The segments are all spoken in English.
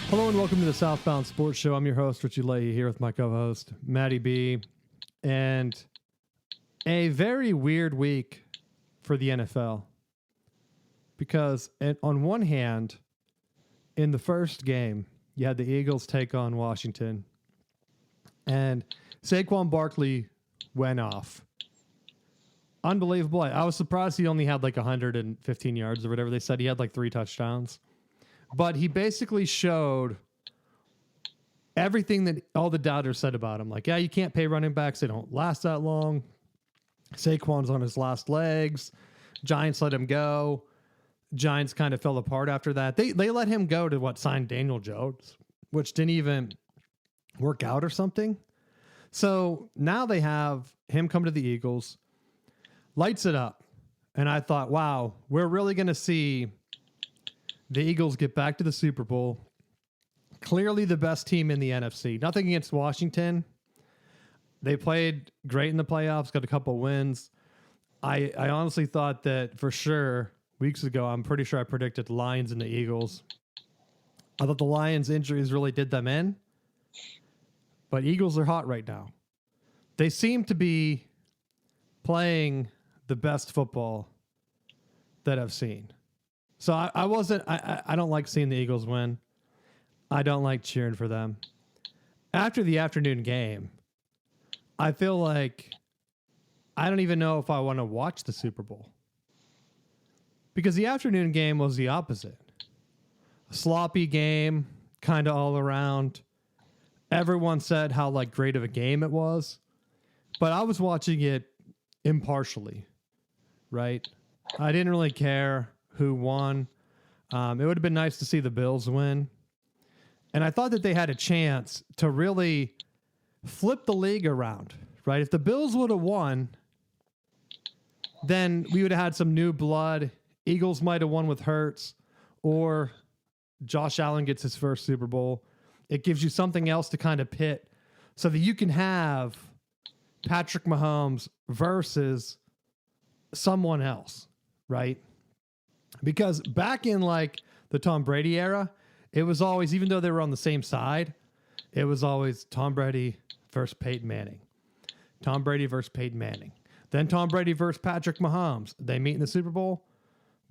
Hello and welcome to the Southbound Sports Show. I'm your host, Richie Leahy, here with my co-host, Maddie B. And a very weird week for the NFL. Because on one hand, in the first game, you had the Eagles take on Washington. And Saquon Barkley went off. Unbelievable. I was surprised he only had like 115 yards or whatever they said. He had like 3 touchdowns. But he basically showed everything that all the doubters said about him. Like, yeah, you can't pay running backs. They don't last that long. Saquon's on his last legs. Giants let him go. Giants kind of fell apart after that. They let him go to sign Daniel Jones, which didn't even work out or something. So now they have him come to the Eagles, lights it up. And I thought, wow, we're really going to see the Eagles get back to the Super Bowl. Clearly the best team in the NFC. Nothing against Washington. They played great in the playoffs, got a couple wins. I honestly thought that for sure weeks ago, I'm pretty sure I predicted the Lions and the Eagles. I thought the Lions injuries really did them in. But Eagles are hot right now. They seem to be playing the best football that I've seen. So I don't like seeing the Eagles win. I don't like cheering for them. After the afternoon game, I feel like I don't even know if I want to watch the Super Bowl. Because the afternoon game was the opposite. A sloppy game, kind of all around. Everyone said how great of a game it was. But I was watching it impartially, right? I didn't really care who won. It would have been nice to see the Bills win. And I thought that they had a chance to really flip the league around, right? If the Bills would have won, then we would have had some new blood. Eagles might have won with Hurts, or Josh Allen gets his first Super Bowl. It gives you something else to kind of pit so that you can have Patrick Mahomes versus someone else, right? Because back in the Tom Brady era, it was always, even though they were on the same side, it was always Tom Brady versus Peyton Manning. Tom Brady versus Peyton Manning. Then Tom Brady versus Patrick Mahomes. They meet in the Super Bowl.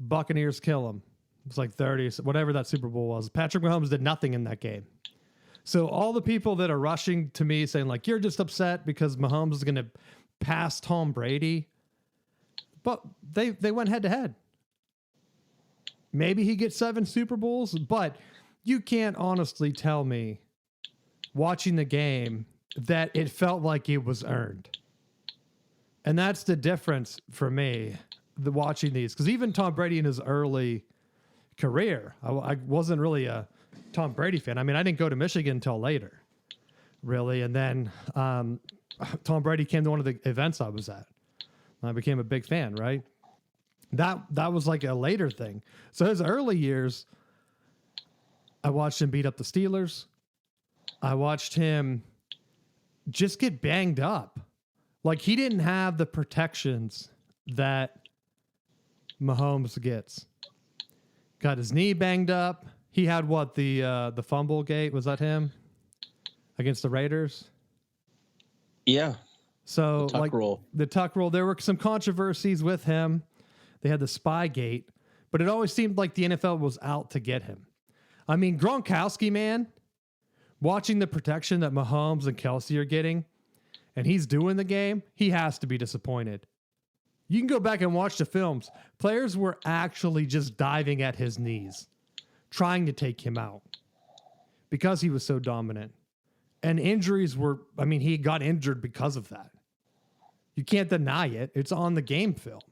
Buccaneers kill him. It's like 30, whatever that Super Bowl was. Patrick Mahomes did nothing in that game. So all the people that are rushing to me saying you're just upset because Mahomes is going to pass Tom Brady. But they went head to head. Maybe he gets 7 Super Bowls, but you can't honestly tell me watching the game that it felt like it was earned. And that's the difference for me, watching these. Because even Tom Brady in his early career, I wasn't really a Tom Brady fan. I mean, I didn't go to Michigan until later, really. And then Tom Brady came to one of the events I was at. I became a big fan, right? That was a later thing. So his early years, I watched him beat up the Steelers. I watched him just get banged up. He didn't have the protections that Mahomes gets. Got his knee banged up. He had the fumble gate, was that him? Against the Raiders? Yeah. So the tuck rule, there were some controversies with him. They had the spy gate, but it always seemed like the NFL was out to get him. I mean, Gronkowski, man, watching the protection that Mahomes and Kelsey are getting, and he's doing the game, he has to be disappointed. You can go back and watch the films. Players were actually just diving at his knees, trying to take him out because he was so dominant. And injuries he got injured because of that. You can't deny it. It's on the game film.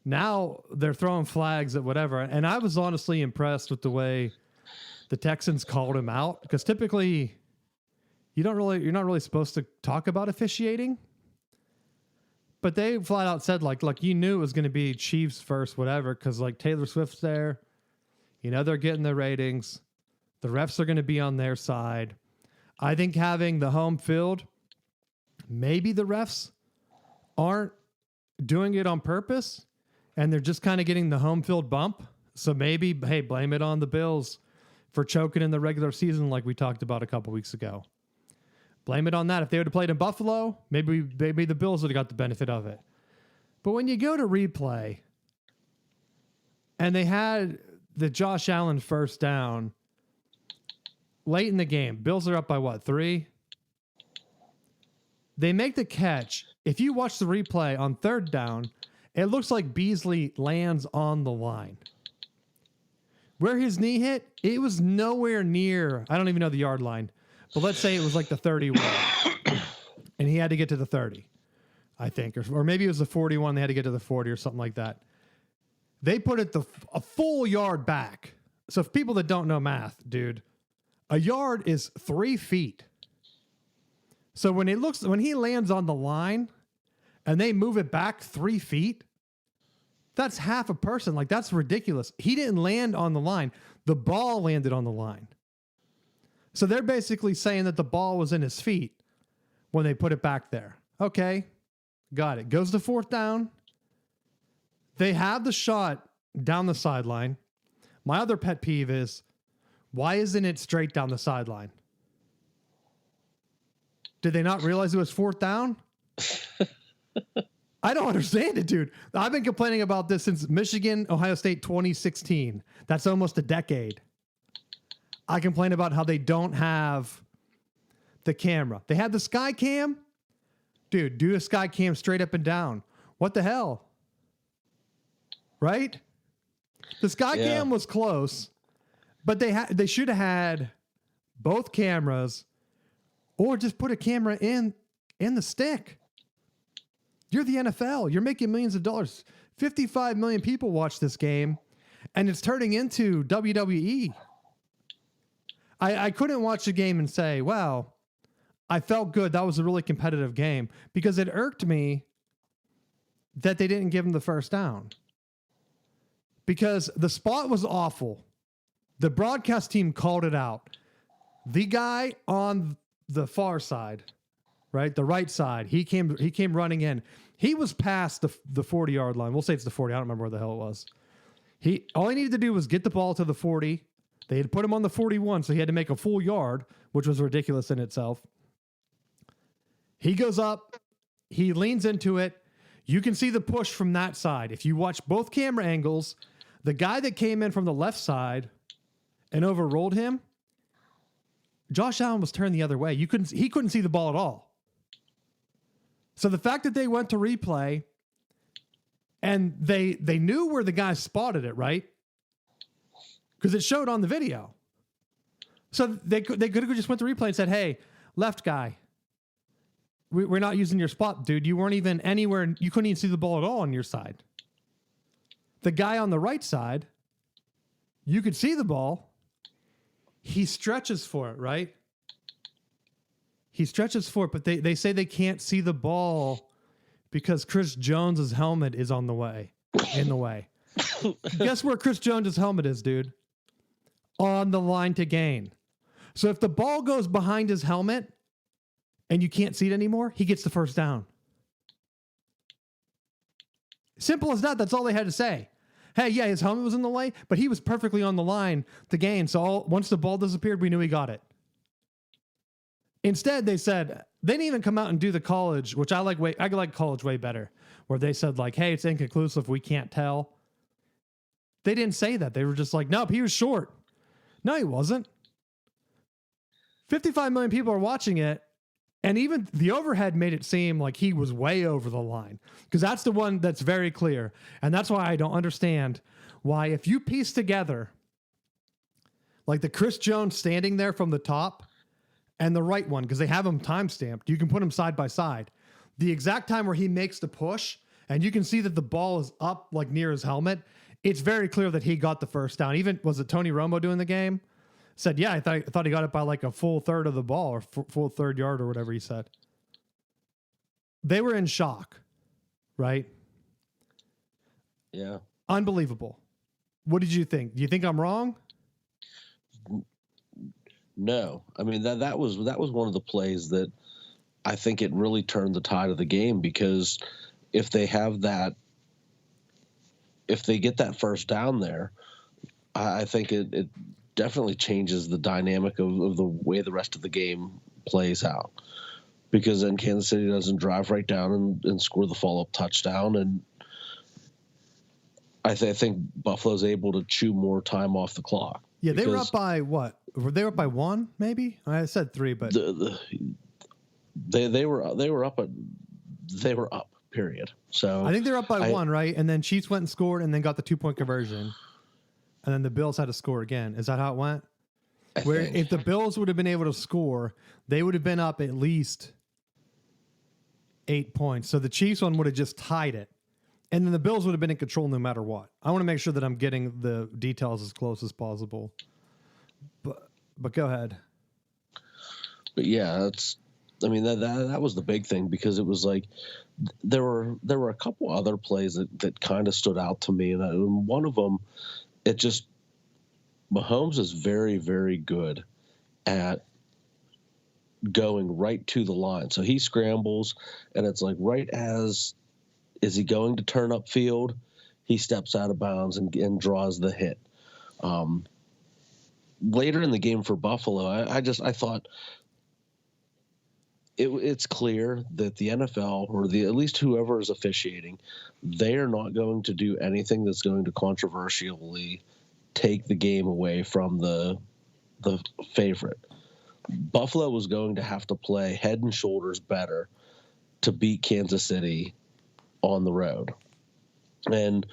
Now they're throwing flags at whatever. And I was honestly impressed with the way the Texans called him out, because typically you're not really supposed to talk about officiating. But they flat out said you knew it was going to be Chiefs first, whatever, because Taylor Swift's there. They're getting the ratings. The refs are going to be on their side. I think having the home field, maybe the refs aren't doing it on purpose, and they're just kind of getting the home field bump. So maybe, hey, blame it on the Bills for choking in the regular season like we talked about a couple weeks ago. Blame it on that. If they would have played in Buffalo, maybe the Bills would have got the benefit of it. But when you go to replay and they had the Josh Allen first down late in the game, Bills are up by what, 3? They make the catch. If you watch the replay on third down, it looks like Beasley lands on the line. Where his knee hit, it was nowhere near, I don't even know the yard line, but let's say it was like the 31. And he had to get to the 30, I think. Or maybe it was the 41, they had to get to the 40 or something like that. They put it a full yard back. So if people that don't know math, dude, a yard is 3 feet. So when he lands on the line and they move it back 3 feet, that's half a person. Like, that's ridiculous. He didn't land on the line. The ball landed on the line. So they're basically saying that the ball was in his feet when they put it back there. Okay, got it. Goes to fourth down. They have the shot down the sideline. My other pet peeve is, why isn't it straight down the sideline? Did they not realize it was fourth down? I don't understand it, dude. I've been complaining about this since Michigan, Ohio State 2016. That's almost a decade. I complain about how they don't have the camera. They had the sky cam. Dude, do a sky cam straight up and down. What the hell? Right? The sky cam was close, but they should have had both cameras, or just put a camera in the stick. You're the NFL. You're making millions of dollars. 55 million people watch this game, and it's turning into WWE. I couldn't watch the game and say, wow, I felt good. That was a really competitive game, because it irked me that they didn't give him the first down. Because the spot was awful. The broadcast team called it out. The guy on the far side, right? The right side, he came running in. He was past the 40-yard line. We'll say it's the 40. I don't remember where the hell it was. All he needed to do was get the ball to the 40. They had put him on the 41, so he had to make a full yard, which was ridiculous in itself. He goes up. He leans into it. You can see the push from that side. If you watch both camera angles, the guy that came in from the left side and overrolled him, Josh Allen was turned the other way. He couldn't see the ball at all. So the fact that they went to replay and they knew where the guy spotted it, right? Because it showed on the video. So they could have just went to replay and said, hey, left guy, we're not using your spot, dude. You weren't even anywhere. You couldn't even see the ball at all on your side. The guy on the right side, you could see the ball. He stretches for it, right? He stretches for it, but they say they can't see the ball because Chris Jones's helmet is in the way. Guess where Chris Jones's helmet is, dude? On the line to gain. So if the ball goes behind his helmet and you can't see it anymore, he gets the first down. Simple as that. That's all they had to say. Hey, yeah, his helmet was in the way, but he was perfectly on the line to gain. So once the ball disappeared, we knew he got it. Instead, they said, they didn't even come out and do the college, which I like college way better, where they said like, hey, it's inconclusive. We can't tell. They didn't say that. They were just like, nope, he was short. No, he wasn't. 55 million people are watching it. And even the overhead made it seem like he was way over the line, because that's the one that's very clear. And that's why I don't understand why, if you piece together like the Chris Jones standing there from the top and the right one, because they have them time stamped, you can put them side by side. The exact time where he makes the push and you can see that the ball is up like near his helmet, it's very clear that he got the first down. Even, was it Tony Romo doing the game? Said, yeah, I thought he got it by like a full third of the ball, or full third yard, or whatever he said. They were in shock, right? Yeah. Unbelievable. What did you think? Do you think I'm wrong? No. I mean, that was one of the plays that I think it really turned the tide of the game, because if they get that first down there, I think it definitely changes the dynamic of the way the rest of the game plays out. Because then Kansas City doesn't drive right down and score the follow-up touchdown. And I think Buffalo's able to chew more time off the clock. Yeah, they were up by what? They were up by 1, maybe? I said 3, but they were up. They were up. Period. So I think they're up by 1, right? And then Chiefs went and scored, and then got the 2-point conversion, and then the Bills had to score again. Is that how it went? If the Bills would have been able to score, they would have been up at least 8 points. So the Chiefs one would have just tied it. And then the Bills would have been in control no matter what. I want to make sure that I'm getting the details as close as possible. But go ahead. But yeah, that was the big thing, because it was like there were a couple other plays that kind of stood out to me, and one of them, Mahomes is very, very good at going right to the line. So he scrambles, and it's like right as is he going to turn upfield, he steps out of bounds and draws the hit. Later in the game for Buffalo, I thought it's clear that the NFL, or at least whoever is officiating, they are not going to do anything that's going to controversially take the game away from the favorite. Buffalo was going to have to play head and shoulders better to beat Kansas City on the road. And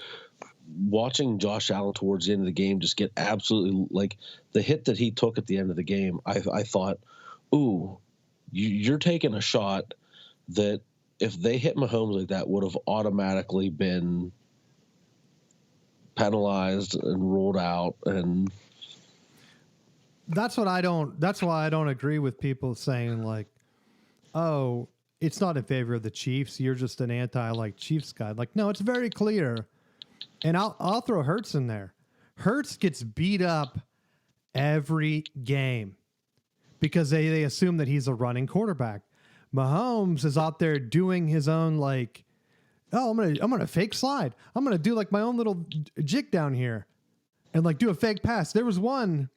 watching Josh Allen towards the end of the game just get absolutely, like, the hit that he took at the end of the game, I thought, ooh, you're taking a shot that if they hit Mahomes like that would have automatically been penalized and ruled out. And that's why I don't agree with people saying like, oh, it's not in favor of the Chiefs. You're just an Chiefs guy. Like, no, it's very clear. And I'll throw Hurts in there. Hurts gets beat up every game because they assume that he's a running quarterback. Mahomes is out there doing his own, like, oh, I'm gonna fake slide. I'm gonna do like my own little jig down here, and like do a fake pass. There was one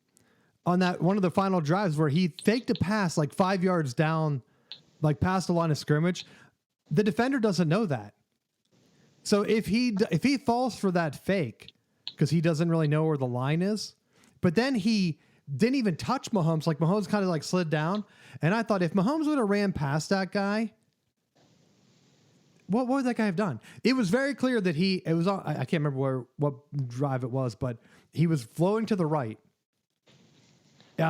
on that one of the final drives where he faked a pass like 5 yards down, like past the line of scrimmage. The defender doesn't know that. So if he falls for that fake because he doesn't really know where the line is, but then he didn't even touch Mahomes. Like Mahomes kind of like slid down, and I thought if Mahomes would have ran past that guy, what would that guy have done? It was very clear that I can't remember what drive it was, but he was flowing to the right. The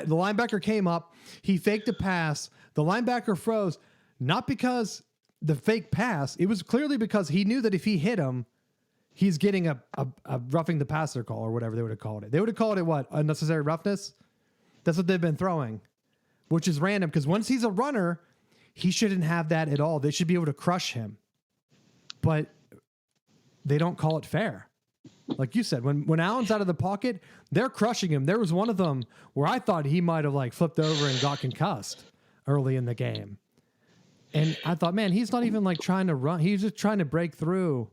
linebacker came up, he faked a pass. The linebacker froze, not because the fake pass. It was clearly because he knew that if he hit him, he's getting a roughing the passer call or whatever they would have called it. They would have called it what? Unnecessary roughness? That's what they've been throwing, which is random because once he's a runner, he shouldn't have that at all. They should be able to crush him. But they don't call it fair. Like you said, when Allen's out of the pocket, they're crushing him. There was one of them where I thought he might have like flipped over and got concussed early in the game. And I thought, man, he's not even like trying to run. He's just trying to break through.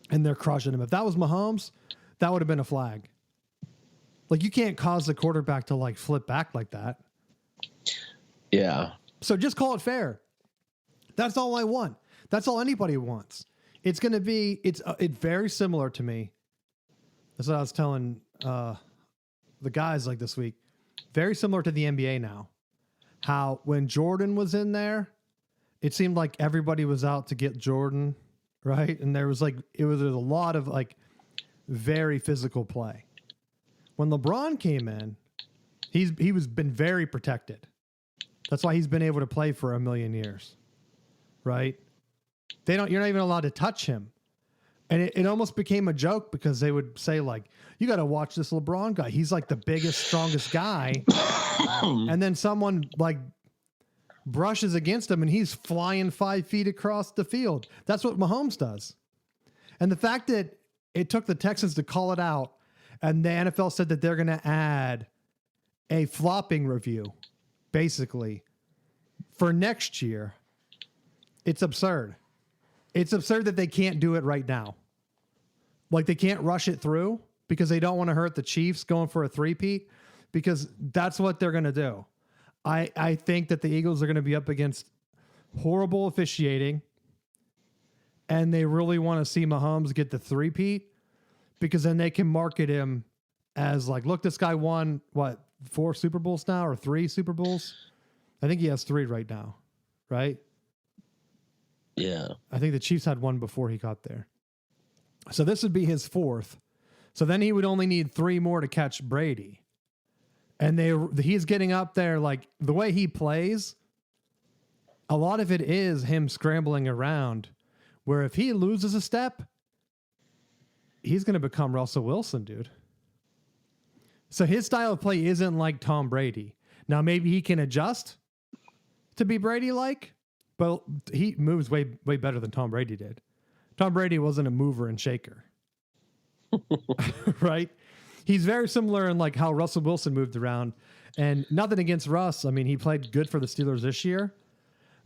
And they're crushing him. If that was Mahomes, that would have been a flag. Like you can't cause the quarterback to like flip back like that. Yeah. So just call it fair. That's all I want. That's all anybody wants. It's going to be, it's very similar to me. That's what I was telling the guys like this week. Very similar to the NBA now. How when Jordan was in there, it seemed like everybody was out to get Jordan, right? And there was a lot of like very physical play. When LeBron came in, he was been very protected. That's why he's been able to play for a million years, right? You're not even allowed to touch him. And it almost became a joke because they would say like, you got to watch this LeBron guy. He's like the biggest, strongest guy. And then someone like brushes against him and he's flying 5 feet across the field. That's what Mahomes does. And the fact that it took the Texans to call it out and the NFL said that they're going to add a flopping review, basically, for next year, it's absurd. It's absurd that they can't do it right now. Like they can't rush it through. because they don't want to hurt the Chiefs going for a three-peat, because that's what they're going to do. I think that the Eagles are going to be up against horrible officiating, and they really want to see Mahomes get the three-peat, because then they can market him as like, look, this guy won, 4 Super Bowls now, or 3 Super Bowls? I think he has 3 right now, right? Yeah. I think the Chiefs had 1 before he got there. So this would be his 4th. So then he would only need 3 more to catch Brady. And he's getting up there, like the way he plays, a lot of it is him scrambling around, where if he loses a step, he's going to become Russell Wilson, dude. So his style of play isn't like Tom Brady. Now, maybe he can adjust to be Brady-like, but he moves way better than Tom Brady did. Tom Brady wasn't a mover and shaker. Right? He's very similar in like how Russell Wilson moved around. And nothing against Russ. I mean, he played good for the Steelers this year.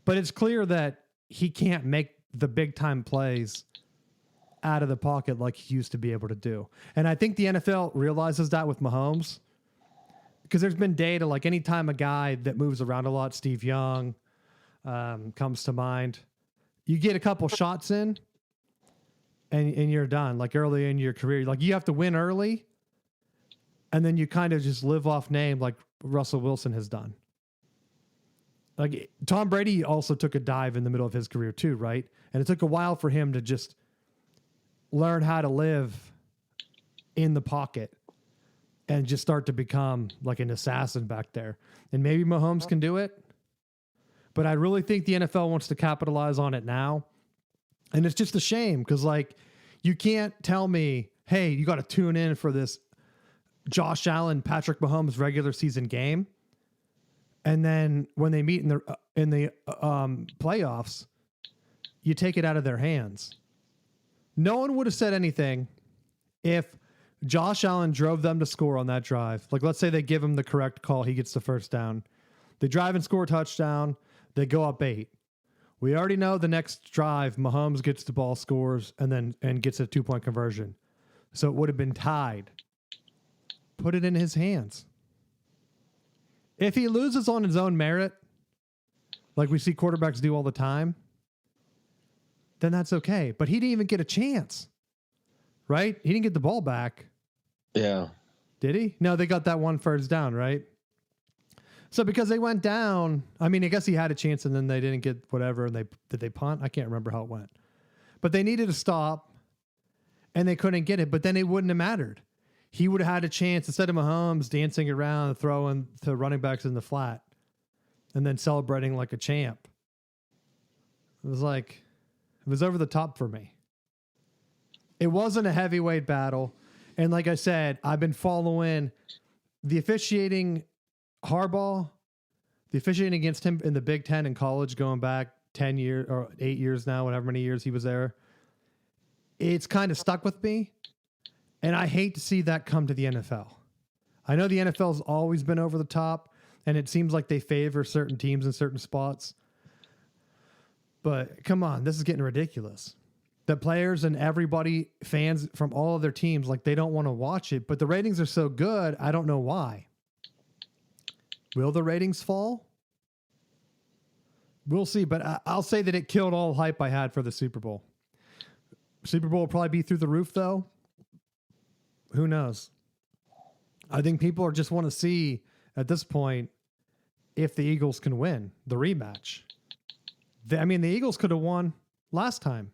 But it's clear that he can't make the big-time plays out of the pocket like he used to be able to do. And I think the NFL realizes that with Mahomes, because there's been data, like anytime a guy that moves around a lot, Steve Young comes to mind, you get a couple shots in and you're done. Like early in your career, like you have to win early, and then you kind of just live off name like Russell Wilson has done. Like Tom Brady also took a dive in the middle of his career too, right? And it took a while for him to just learn how to live in the pocket and just start to become like an assassin back there. And maybe Mahomes can do it, but I really think the NFL wants to capitalize on it now. And it's just a shame because like you can't tell me, hey, you got to tune in for this Josh Allen, Patrick Mahomes regular season game, and then when they meet in the playoffs, you take it out of their hands. No one would have said anything if Josh Allen drove them to score on that drive. Like, let's say they give him the correct call. He gets the first down. They drive and score a touchdown. They go up 8. We already know the next drive, Mahomes gets the ball, scores, and gets a 2-point conversion. So it would have been tied. Put it in his hands. If he loses on his own merit, like we see quarterbacks do all the time, then that's okay. But he didn't even get a chance, right? He didn't get the ball back. Yeah. Did he? No, they got that 1 first down, right? So because they went down, I mean, I guess he had a chance and then they didn't get whatever. And did they punt? I can't remember how it went. But they needed to stop and they couldn't get it. But then it wouldn't have mattered. He would have had a chance instead of Mahomes dancing around, throwing to running backs in the flat and then celebrating like a champ. It was over the top for me. It wasn't a heavyweight battle. And like I said, I've been following the officiating Harbaugh, the officiating against him in the Big Ten in college going back 10 years or 8 years now, whatever many years he was there. It's kind of stuck with me. And I hate to see that come to the NFL. I know the NFL's always been over the top, and it seems like they favor certain teams in certain spots. But come on, this is getting ridiculous. The players and everybody, fans from all of their teams, like they don't want to watch it, but the ratings are so good, I don't know why. Will the ratings fall? We'll see, but I'll say that it killed all hype I had for the Super Bowl. Super Bowl will probably be through the roof, though. Who knows? I think people just want to see at this point if the Eagles can win the rematch. I mean, the Eagles could have won last time.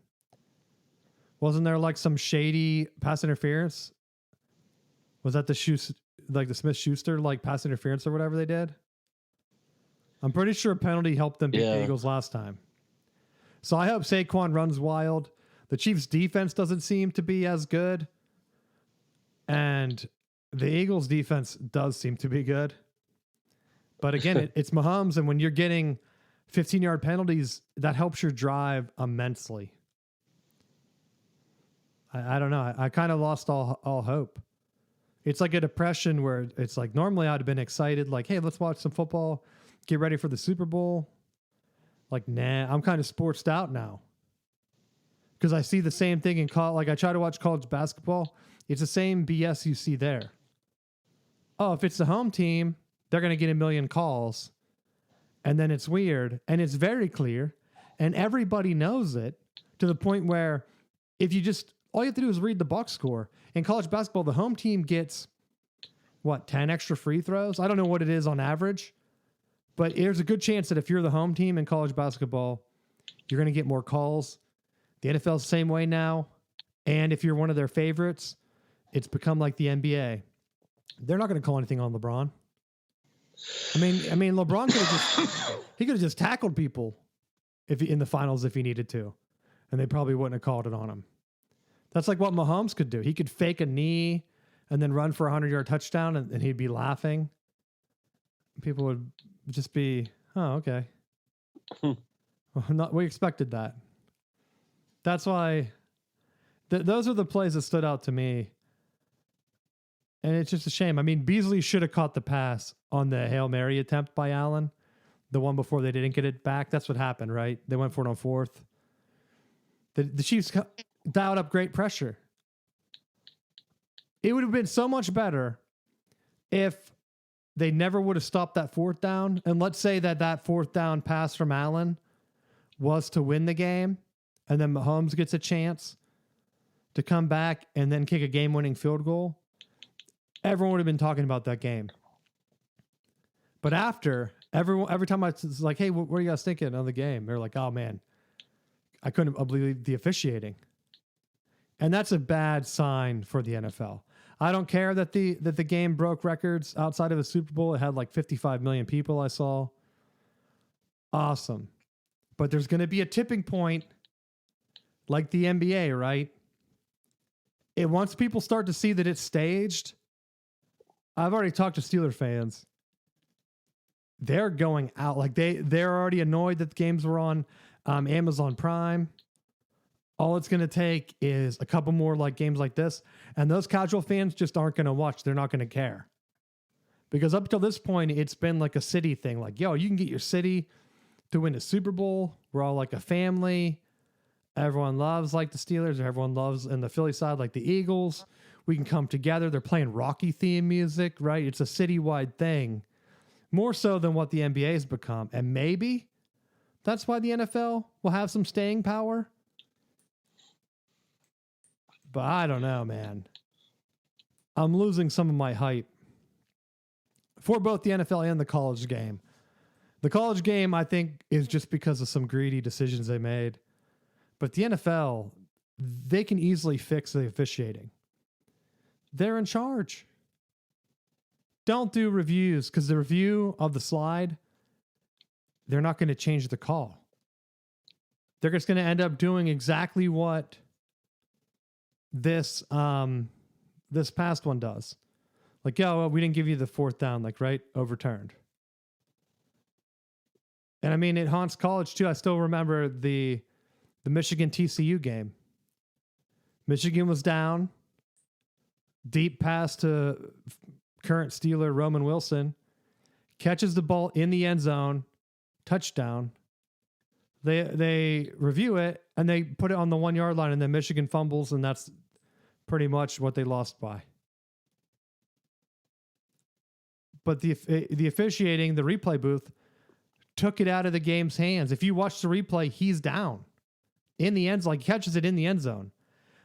Wasn't there like some shady pass interference? Was that the Smith-Schuster like pass interference or whatever they did? I'm pretty sure a penalty helped them beat the Eagles last time. So I hope Saquon runs wild. The Chiefs' defense doesn't seem to be as good. And the Eagles' defense does seem to be good. But again, it's Mahomes, and when you're getting 15-yard penalties, that helps your drive immensely. I don't know. I kind of lost all hope. It's like a depression where it's like normally I'd have been excited, like, hey, let's watch some football, get ready for the Super Bowl. Like, nah, I'm kind of sportsed out now. Because I see the same thing in college. Like, I try to watch college basketball. It's the same BS you see there. Oh, if it's the home team, they're going to get a million calls. And then it's weird. And it's very clear. And everybody knows it to the point where if you just, all you have to do is read the box score. In college basketball, the home team gets, 10 extra free throws? I don't know what it is on average. But there's a good chance that if you're the home team in college basketball, you're going to get more calls. The NFL's the same way now. And if you're one of their favorites, it's become like the NBA. They're not going to call anything on LeBron. I mean, LeBron could have just tackled people in the finals if he needed to, and they probably wouldn't have called it on him. That's like what Mahomes could do. He could fake a knee and then run for a 100-yard touchdown, and he'd be laughing. People would just be, oh, okay. We expected that. That's why those are the plays that stood out to me. And it's just a shame. I mean, Beasley should have caught the pass on the Hail Mary attempt by Allen. The one before they didn't get it back. That's what happened, right? They went for it on fourth. The Chiefs dialed up great pressure. It would have been so much better if they never would have stopped that fourth down. And let's say that fourth down pass from Allen was to win the game. And then Mahomes gets a chance to come back and then kick a game-winning field goal. Everyone would have been talking about that game. But after, every time I was like, hey, what are you guys thinking of the game? They're like, oh, man, I couldn't believe the officiating. And that's a bad sign for the NFL. I don't care that the game broke records outside of the Super Bowl. It had like 55 million people I saw. Awesome. But there's going to be a tipping point like the NBA, right? Once people start to see that it's staged, I've already talked to Steeler fans. They're going out. Like they're already annoyed that the games were on Amazon Prime. All it's going to take is a couple more like games like this. And those casual fans just aren't going to watch. They're not going to care. Because up until this point, it's been like a city thing. Like, yo, you can get your city to win a Super Bowl. We're all like a family. Everyone loves like the Steelers. Or everyone loves in the Philly side like the Eagles. We can come together. They're playing Rocky theme music, right? It's a citywide thing. More so than what the NBA has become. And maybe that's why the NFL will have some staying power. But I don't know, man. I'm losing some of my hype for both the NFL and the college game. The college game, I think, is just because of some greedy decisions they made. But the NFL, they can easily fix the officiating. They're in charge. Don't do reviews, because the review of the slide, they're not going to change the call. They're just going to end up doing exactly what this past one does. Like, yeah, well, we didn't give you the fourth down, like, right? Overturned. And I mean, it haunts college too. I still remember the Michigan TCU game. Michigan was down. Deep pass to current Steeler Roman Wilson. Catches the ball in the end zone. Touchdown. They review it and they put it on the 1 yard line, and then Michigan fumbles, and that's pretty much what they lost by. But the officiating, the replay booth, took it out of the game's hands. If you watch the replay, he's down in the end zone, like catches it in the end zone.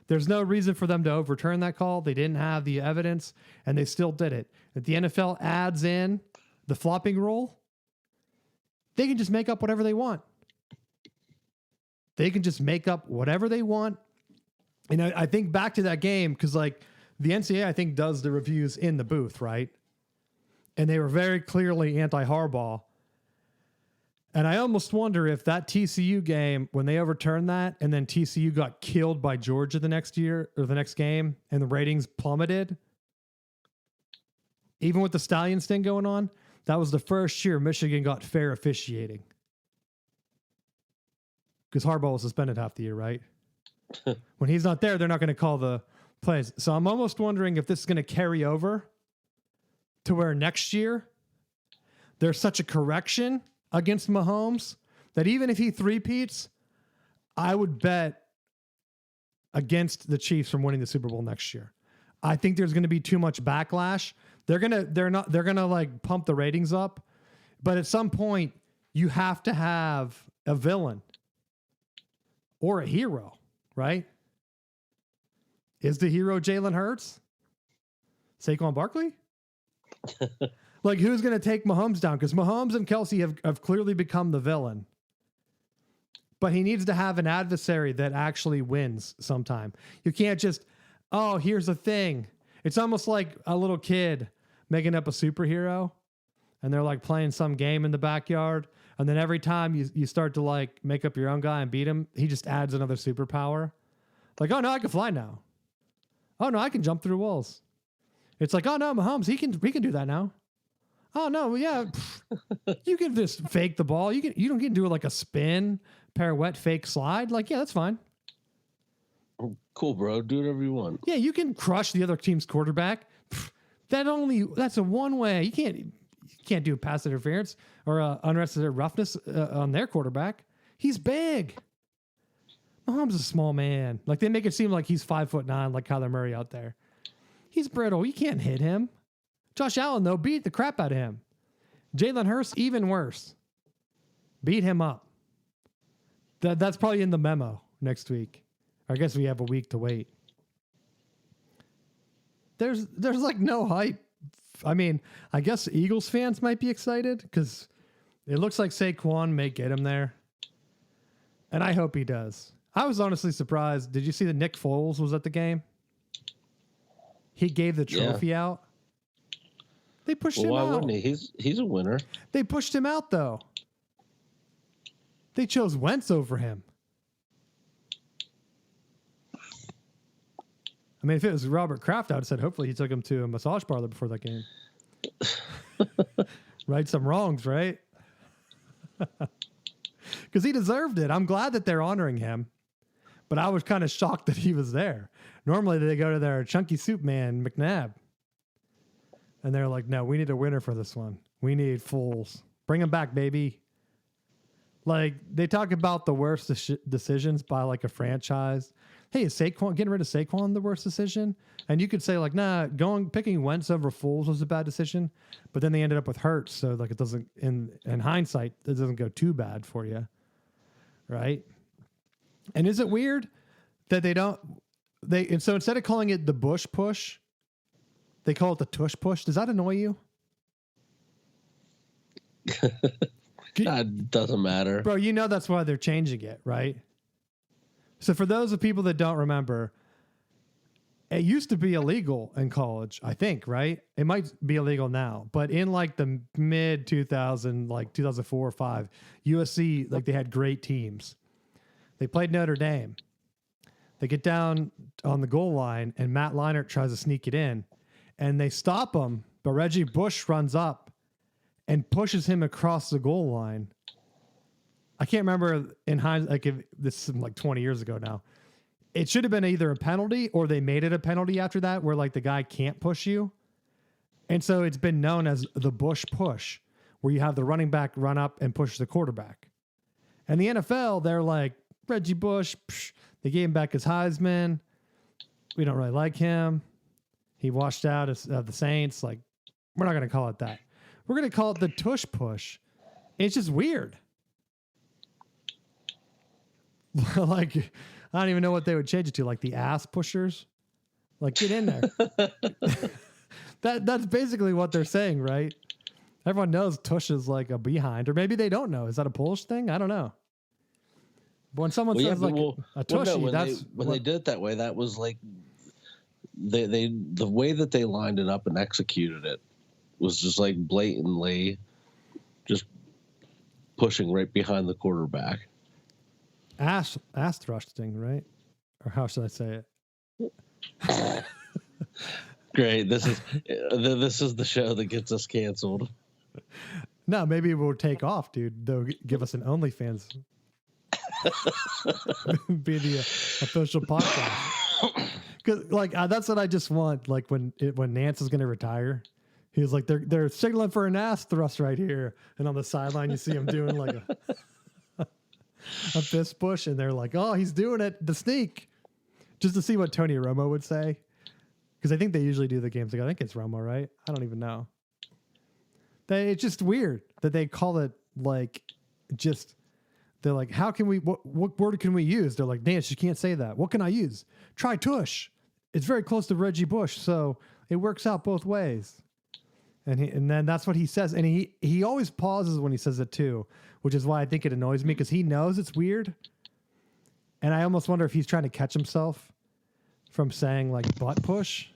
There's no reason for them to overturn that call. They didn't have the evidence, and they still did it. If the NFL adds in the flopping rule, they can just make up whatever they want. They can just make up whatever they want. And I think back to that game, because like the NCAA, I think, does the reviews in the booth, right? And they were very clearly anti-Harbaugh. And I almost wonder if that TCU game, when they overturned that, and then TCU got killed by Georgia the next year or the next game, and the ratings plummeted, even with the Stallions thing going on, that was the first year Michigan got fair officiating. Because Harbaugh was suspended half the year, right? When he's not there, they're not going to call the plays. So I'm almost wondering if this is going to carry over to where next year there's such a correction against Mahomes that even if he three-peats, I would bet against the Chiefs from winning the Super Bowl next year. I think there's going to be too much backlash. They're gonna like pump the ratings up, but at some point you have to have a villain or a hero, right? Is the hero Jalen Hurts? Saquon Barkley? Like, who's going to take Mahomes down? Because Mahomes and Kelsey have clearly become the villain. But he needs to have an adversary that actually wins sometime. You can't just, oh, here's the thing. It's almost like a little kid making up a superhero, and they're like playing some game in the backyard. And then every time you start to like make up your own guy and beat him, he just adds another superpower. Like, oh no, I can fly now. Oh no, I can jump through walls. It's like, oh no, Mahomes, he can do that now. Oh no, yeah, you can just fake the ball. You don't get to do it like a spin, pirouette, fake slide. Like, yeah, that's fine. Cool, bro. Do whatever you want. Yeah, you can crush the other team's quarterback. That's a one way. You can't do pass interference or unrestricted roughness on their quarterback. He's big. Mahomes is a small man. Like, they make it seem like he's 5'9", like Kyler Murray out there. He's brittle. You can't hit him. Josh Allen, though, beat the crap out of him. Jalen Hurts, even worse. Beat him up. That's probably in the memo next week. I guess we have a week to wait. There's like no hype. I mean, I guess Eagles fans might be excited because it looks like Saquon may get him there. And I hope he does. I was honestly surprised. Did you see that Nick Foles was at the game? He gave the trophy out. They pushed him out. Why wouldn't he? He's a winner. They pushed him out, though. They chose Wentz over him. I mean, if it was Robert Kraft, I would have said hopefully he took him to a massage parlor before that game. Right some wrongs, right? Because he deserved it. I'm glad that they're honoring him. But I was kind of shocked that he was there. Normally they go to their chunky soup man, McNabb. And they're like, no, we need a winner for this one. We need Foles. Bring him back, baby. Like, they talk about the worst decisions by like a franchise. Hey, is getting rid of Saquon the worst decision? And you could say like, nah, picking Wentz over Foles was a bad decision. But then they ended up with Hurts. So like, it doesn't, in hindsight, it doesn't go too bad for you. Right? And is it weird that and so instead of calling it the Bush push, they call it the tush push? Does that annoy you? That doesn't matter. Bro, you know that's why they're changing it, right? So for those of people that don't remember, it used to be illegal in college, I think, right? It might be illegal now, but in like the mid 2000, like 2004 or 5, USC, like they had great teams. They played Notre Dame. They get down on the goal line and Matt Leinart tries to sneak it in and they stop him, but Reggie Bush runs up and pushes him across the goal line. I can't remember in hindsight, like if this is like 20 years ago now. It should have been either a penalty or they made it a penalty after that where like the guy can't push you. And so it's been known as the Bush push, where you have the running back run up and push the quarterback. And the NFL, they're like, Reggie Bush, they gave him back his Heisman. We don't really like him. He washed out of the Saints. Like, we're not going to call it that. We're going to call it the tush push. It's just weird. Like, I don't even know what they would change it to. Like the ass pushers. Like, get in there. That's basically what they're saying, right? Everyone knows tush is like a behind, or maybe they don't know. Is that a Polish thing? I don't know. But when someone says a tushy, when they did it that way, that was like the way that they lined it up and executed it was just like blatantly just pushing right behind the quarterback. Ass thrusting, right? Or how should I say it? Great. This is the show that gets us canceled. No, maybe we'll take off, dude. They'll give us an OnlyFans. Be the official podcast. Because that's what I just want. Like when Nance is going to retire, he was like, they're signaling for an ass thrust right here, and on the sideline you see him doing like a fist push, and they're like, oh, he's doing it, the sneak, just to see what Tony Romo would say. because I think they usually do the games together. I think it's Romo, right? I don't even know. It's just weird that they call it like just. They're like, how can we? What word can we use? They're like, Nance, you can't say that. What can I use? Try tush. It's very close to Reggie Bush, so it works out both ways. And then that's what he says, and he always pauses when he says it too, which is why I think it annoys me because he knows it's weird, and I almost wonder if he's trying to catch himself from saying like butt push.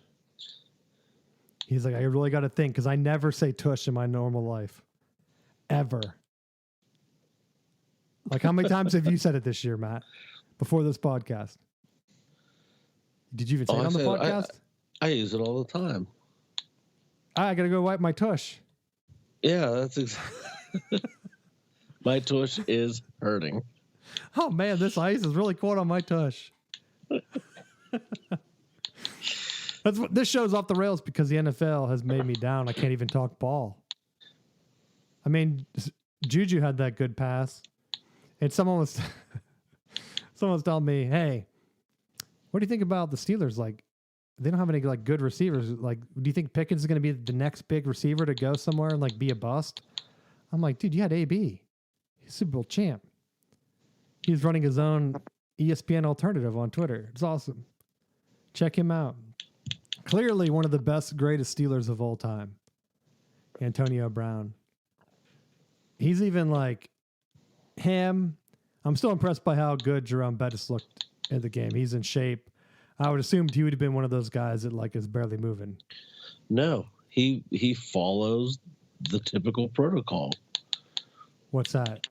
He's like, I really got to think because I never say tush in my normal life, ever. Like, how many times have you said it this year, Matt, before this podcast? Did you even say it on the podcast? I use it all the time. I got to go wipe my tush. Yeah, that's my tush is hurting. Oh, man, this ice is really cold on my tush. This show's off the rails because the NFL has made me down. I can't even talk ball. I mean, Juju had that good pass. And someone was telling me, hey, what do you think about the Steelers? Like, they don't have any like good receivers. Like, do you think Pickens is going to be the next big receiver to go somewhere and like be a bust? I'm like, dude, you had AB. He's Super Bowl champ. He's running his own ESPN alternative on Twitter. It's awesome. Check him out. Clearly one of the best, greatest Steelers of all time. Antonio Brown. He's even like, him, I'm still impressed by how good Jerome Bettis looked in the game. He's in shape. I would assume he would have been one of those guys that like is barely moving. No, he follows the typical protocol. What's that?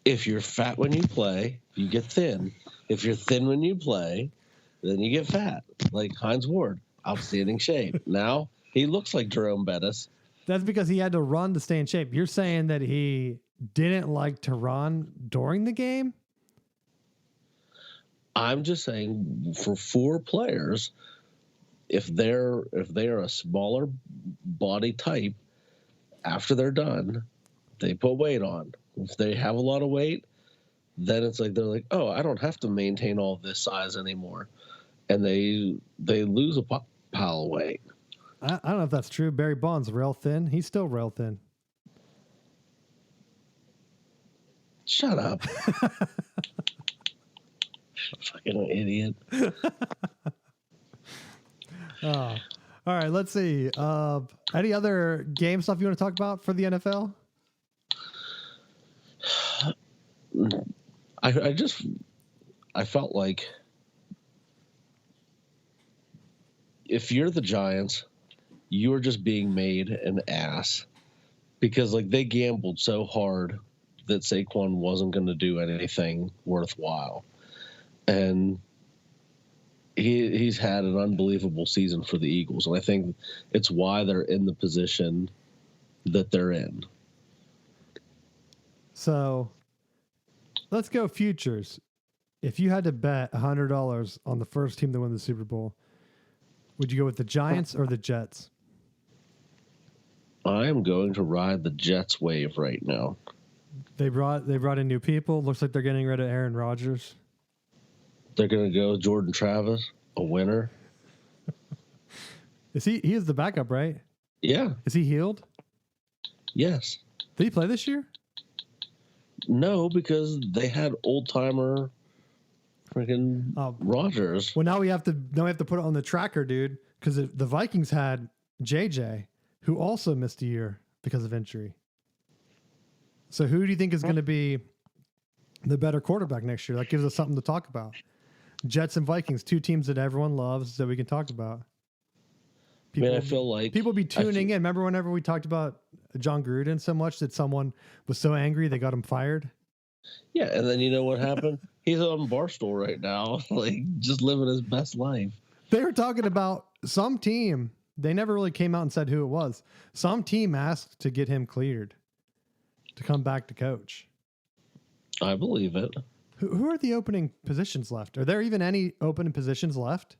If you're fat when you play, you get thin. If you're thin when you play, then you get fat. Like Hines Ward, outstanding shape. Now he looks like Jerome Bettis. That's because he had to run to stay in shape. You're saying that he didn't like to run during the game? I'm just saying for 4 players, if they're a smaller body type, after they're done, they put weight on. If they have a lot of weight, then it's like they're like, oh, I don't have to maintain all this size anymore, and they lose a pile of weight. I don't know if that's true. Barry Bonds rail thin. He's still rail thin. Shut up. Fucking idiot. Oh. All right, let's see. Any other game stuff you want to talk about for the NFL? I felt like if you're the Giants, you're just being made an ass because like they gambled so hard that Saquon wasn't going to do anything worthwhile. And he's had an unbelievable season for the Eagles. And I think it's why they're in the position that they're in. So let's go futures. If you had to bet $100 on the first team to win the Super Bowl, would you go with the Giants or the Jets? I am going to ride the Jets wave right now. They brought in new people. Looks like they're getting rid of Aaron Rodgers. They're going to go Jordan Travis, a winner. He is the backup, right? Yeah. Is he healed? Yes. Did he play this year? No, because they had old timer freaking Rodgers. Well, now we have to put it on the tracker, dude, because the Vikings had JJ, who also missed a year because of injury. So who do you think is going to be the better quarterback next year? That gives us something to talk about. Jets and Vikings, 2 teams that everyone loves that we can talk about. I feel like people be tuning in. Remember whenever we talked about John Gruden so much that someone was so angry they got him fired? Yeah, and then you know what happened? He's on Barstool right now, like just living his best life. They were talking about some team. They never really came out and said who it was. Some team asked to get him cleared to come back to coach. I believe it. Who are the opening positions left? Are there even any open positions left?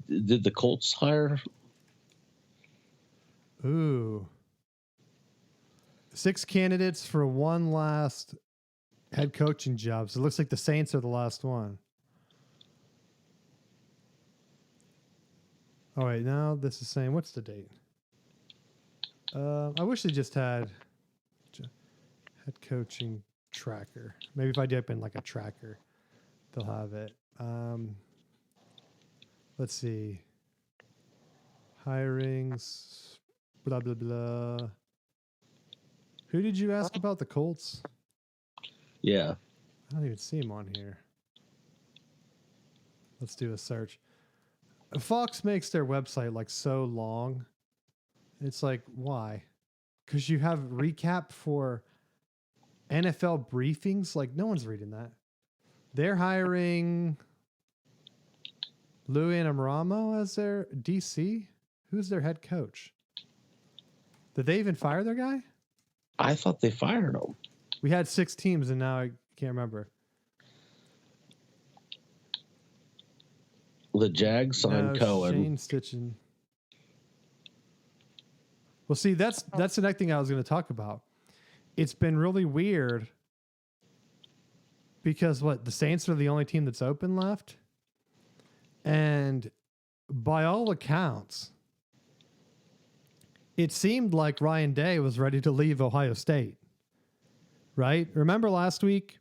Did the Colts hire? Ooh. 6 candidates for one last head coaching job. So it looks like the Saints are the last one. Oh wait, now this is saying what's the date? I wish they just had head coaching tracker. Maybe if I type in like a tracker, they'll have it. Let's see. Hirings, blah blah blah. Who did you ask about the Colts? Yeah. I don't even see him on here. Let's do a search. Fox makes their website like so long. It's like, why? Because you have recap for NFL briefings. Like, no one's reading that. They're hiring Louis Amramo as their DC. Who's their head coach? Did they even fire their guy? I thought they fired him. We had 6 teams, and now I can't remember. The Jags signed Cohen. Shane Stitchen. Well, see, that's the next thing I was going to talk about. It's been really weird because the Saints are the only team that's open left, and by all accounts, it seemed like Ryan Day was ready to leave Ohio State. Right? Remember last week,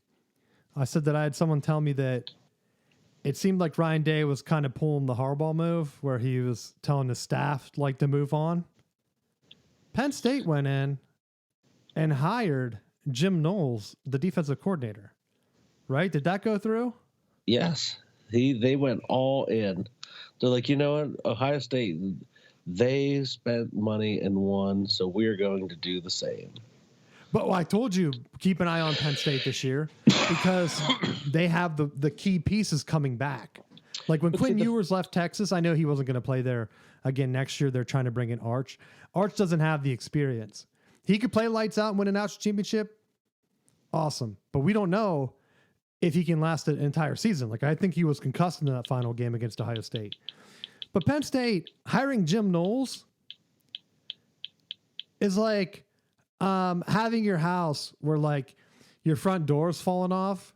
I said that I had someone tell me that it seemed like Ryan Day was kind of pulling the Harbaugh move where he was telling his staff like to move on. Penn State went in and hired Jim Knowles, the defensive coordinator. Right? Did that go through? Yes. They went all in. They're like, you know what? Ohio State, they spent money and won, so we're going to do the same. But I told you, keep an eye on Penn State this year because they have the key pieces coming back. Like when Quinn Ewers left Texas, I know he wasn't going to play there again next year. They're trying to bring in Arch. Arch doesn't have the experience. He could play lights out and win a national championship. Awesome. But we don't know if he can last an entire season. Like I think he was concussed in that final game against Ohio State. But Penn State hiring Jim Knowles is like having your house where like your front door's falling off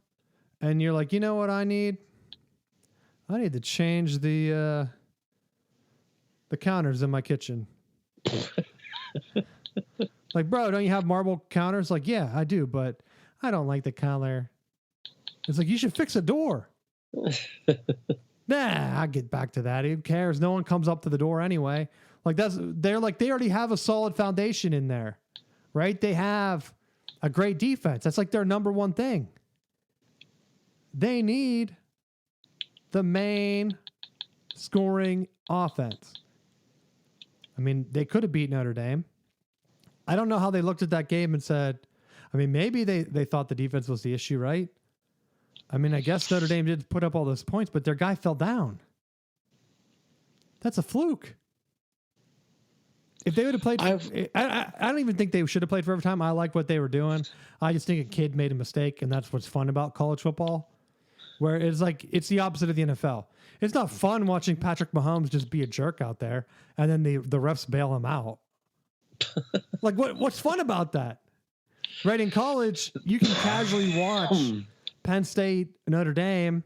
and you're like, you know what I need? I need to change the counters in my kitchen. Like, bro, don't you have marble counters? Like, yeah, I do, but I don't like the color. It's like, you should fix a door. Nah, I'll get back to that. Who cares? No one comes up to the door anyway. Like they already have a solid foundation in there. Right? They have a great defense. That's like their number one thing. They need the main scoring offense. I mean, they could have beat Notre Dame. I don't know how they looked at that game and said, I mean, maybe they thought the defense was the issue, right? I mean, I guess Notre Dame did put up all those points, but their guy fell down. That's a fluke. If they would have played, I don't even think they should have played for overtime. I like what they were doing. I just think a kid made a mistake, and that's what's fun about college football, where it's like it's the opposite of the NFL. It's not fun watching Patrick Mahomes just be a jerk out there, and then the refs bail him out. Like what's fun about that? Right, in college, you can casually watch Penn State, Notre Dame,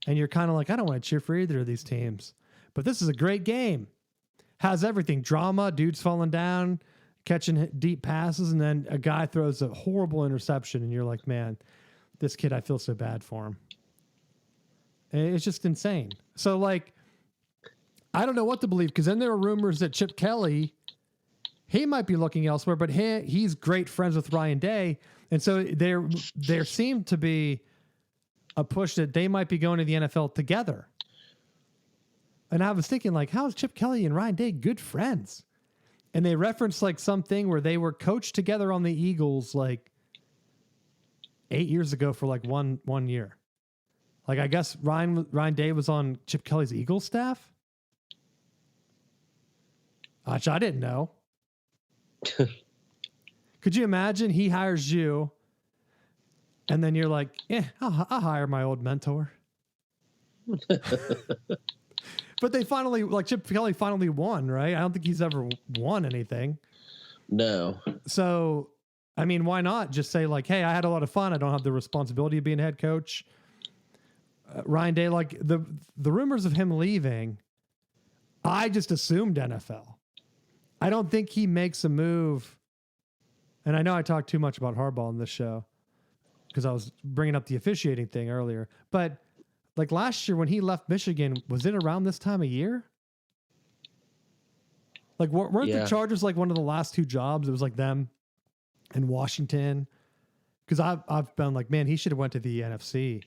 and you're kind of like, I don't want to cheer for either of these teams, but this is a great game. Has everything. Drama, dudes falling down, catching deep passes, and then a guy throws a horrible interception, and you're like, man, this kid, I feel so bad for him. And it's just insane. So, like, I don't know what to believe, because then there were rumors that Chip Kelly, he might be looking elsewhere, but he's great friends with Ryan Day, and so there seemed to be a push that they might be going to the NFL together. And I was thinking, like, how is Chip Kelly and Ryan Day good friends? And they referenced like something where they were coached together on the Eagles like 8 years ago for like one year. Like, I guess Ryan Day was on Chip Kelly's Eagles staff, which I didn't know. Could you imagine he hires you and then you're like, I'll hire my old mentor. But they finally, like, Chip Kelly finally won, right? I don't think he's ever won anything. No. So, I mean, why not just say, like, hey, I had a lot of fun. I don't have the responsibility of being head coach. Ryan Day, like, the rumors of him leaving I just assumed NFL. I don't think he makes a move. And I know I talked too much about Harbaugh on this show because I was bringing up the officiating thing earlier. But like last year when he left Michigan, was it around this time of year? Like weren't the Chargers like one of the last two jobs? It was like them and Washington. Because I've been like, man, he should have went to the NFC.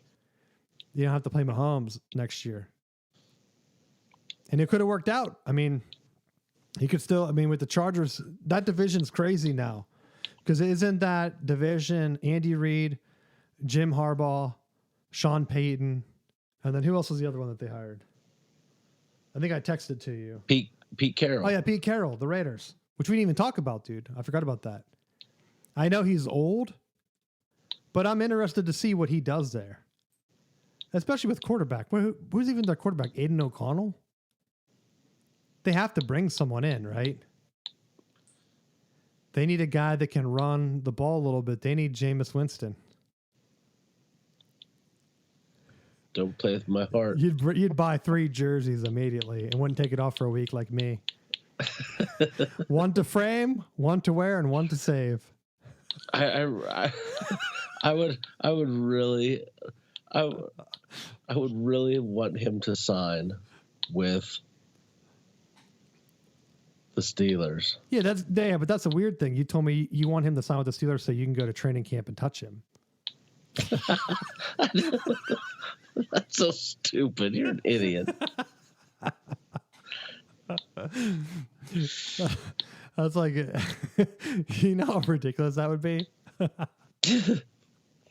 You don't have to play Mahomes next year. And it could have worked out. I mean, he could still, I mean, with the Chargers, that division's crazy now. Because isn't that division Andy Reid, Jim Harbaugh, Sean Payton, and then who else was the other one that they hired? I think I texted to you. Pete Carroll. Oh, yeah, Pete Carroll, the Raiders, which we didn't even talk about, dude. I forgot about that. I know he's old, but I'm interested to see what he does there, especially with quarterback. Who's even their quarterback? Aiden O'Connell? They have to bring someone in, right? They need a guy that can run the ball a little bit. They need Jameis Winston. Don't play with my heart. You'd buy 3 jerseys immediately and wouldn't take it off for a week like me. One to frame, one to wear, and one to save. I would really want him to sign with the Steelers. Yeah, but that's a weird thing. You told me you want him to sign with the Steelers so you can go to training camp and touch him. That's so stupid. You're an idiot. That's like, you know how ridiculous that would be?